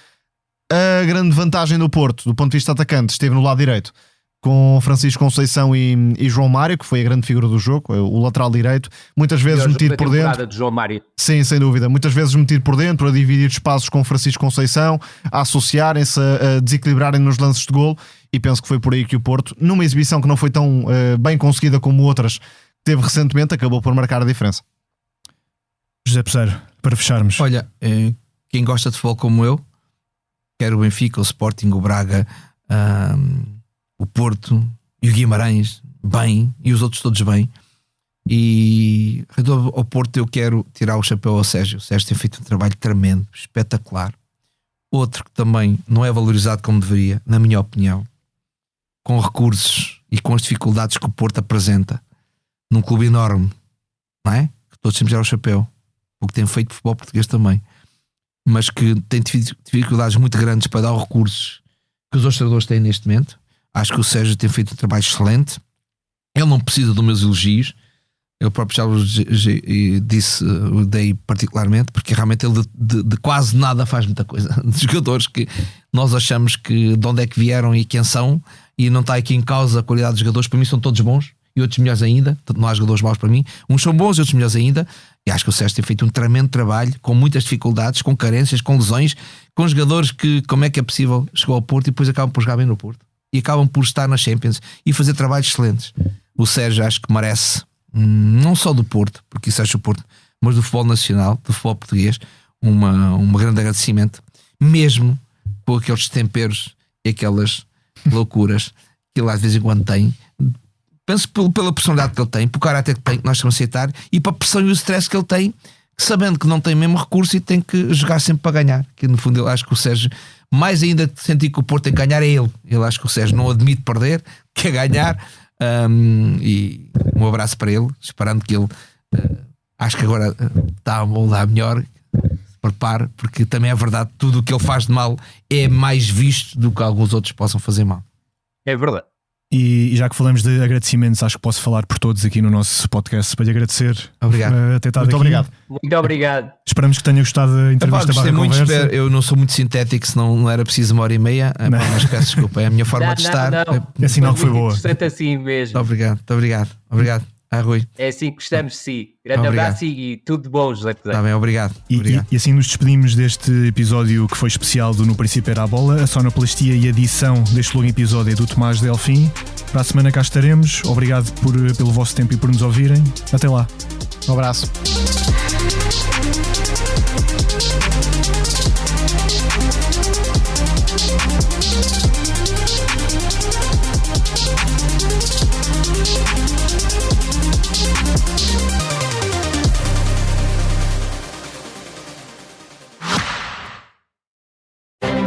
A grande vantagem do Porto, do ponto de vista atacante, esteve no lado direito, com Francisco Conceição e João Mário, que foi a grande figura do jogo, o lateral direito, muitas vezes metido por dentro. De João Mário. Sim, sem dúvida, muitas vezes metido por dentro, a dividir espaços com Francisco Conceição, a associarem-se, a desequilibrarem nos lances de golo, e penso que foi por aí que o Porto, numa exibição que não foi tão bem conseguida como outras que teve recentemente, acabou por marcar a diferença. José Peseiro, para fecharmos. Olha, quem gosta de futebol como eu, quer o Benfica, o Sporting, o Braga, o Porto e o Guimarães bem, e os outros todos bem, e ao Porto eu quero tirar o chapéu ao Sérgio. O Sérgio tem feito um trabalho tremendo, espetacular. Outro que também não é valorizado como deveria, na minha opinião, com recursos e com as dificuldades que o Porto apresenta num clube enorme, não é? Que todos temos que tirar o chapéu, o que tem feito o futebol português também, mas que tem dificuldades muito grandes para dar os recursos que os outros treinadores têm neste momento. Acho que o Sérgio tem feito um trabalho excelente. Ele não precisa dos meus elogios, Eu próprio já disse, dei particularmente, porque realmente ele de quase nada faz muita coisa. De jogadores que nós achamos que de onde é que vieram e quem são, e não está aqui em causa a qualidade dos jogadores. Para mim são todos bons e outros melhores ainda. Não há jogadores maus para mim. Uns são bons e outros melhores ainda. E acho que o Sérgio tem feito um tremendo trabalho, com muitas dificuldades, com carências, com lesões, com jogadores que, como é que é possível, chegou ao Porto e depois acabam por jogar bem no Porto. E acabam por estar na Champions e fazer trabalhos excelentes. O Sérgio acho que merece, não só do Porto, porque isso acho o Porto, mas do futebol nacional, do futebol português, um grande agradecimento, mesmo com aqueles temperos e aquelas loucuras que ele às vezes em quando tem. Penso pela personalidade que ele tem, pelo caráter que tem, que nós estamos a aceitar, e para a pressão e o stress que ele tem, sabendo que não tem mesmo recurso e tem que jogar sempre para ganhar. Que no fundo eu acho que o Sérgio, mais ainda de sentir que o Porto tem que ganhar, é ele. Eu acho que o Sérgio não admite perder, quer ganhar. E um abraço para ele, esperando que ele acho que agora está a moldar melhor. Prepare, porque também é verdade, tudo o que ele faz de mal é mais visto do que alguns outros possam fazer mal. É verdade. E já que falamos de agradecimentos, acho que posso falar por todos aqui no nosso podcast para lhe agradecer. Obrigado. Muito obrigado. Muito obrigado. Esperamos que tenha gostado da entrevista. Eu não sou muito sintético, senão não era preciso 1h30. Mas peço desculpa, é a minha forma de estar. É sinal que foi boa. Interessante assim mesmo. Muito obrigado. Rui. É assim que gostamos de si. Grande abraço e tudo de bom, José Pedro. Está bem, obrigado. E assim nos despedimos deste episódio que foi especial do No Princípio Era a Bola. A sonoplastia e a edição deste longo episódio é do Tomás Delfim. Para a semana cá estaremos. Obrigado pelo vosso tempo e por nos ouvirem. Até lá. Um abraço.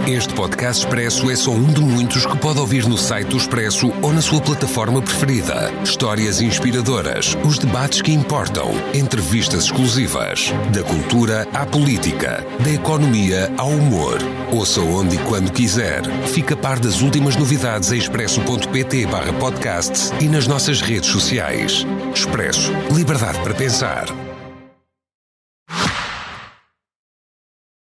Este podcast Expresso é só um de muitos que pode ouvir no site do Expresso ou na sua plataforma preferida. Histórias inspiradoras, os debates que importam, entrevistas exclusivas. Da cultura à política, da economia ao humor. Ouça onde e quando quiser. Fica a par das últimas novidades em expresso.pt/podcast e nas nossas redes sociais. Expresso. Liberdade para pensar.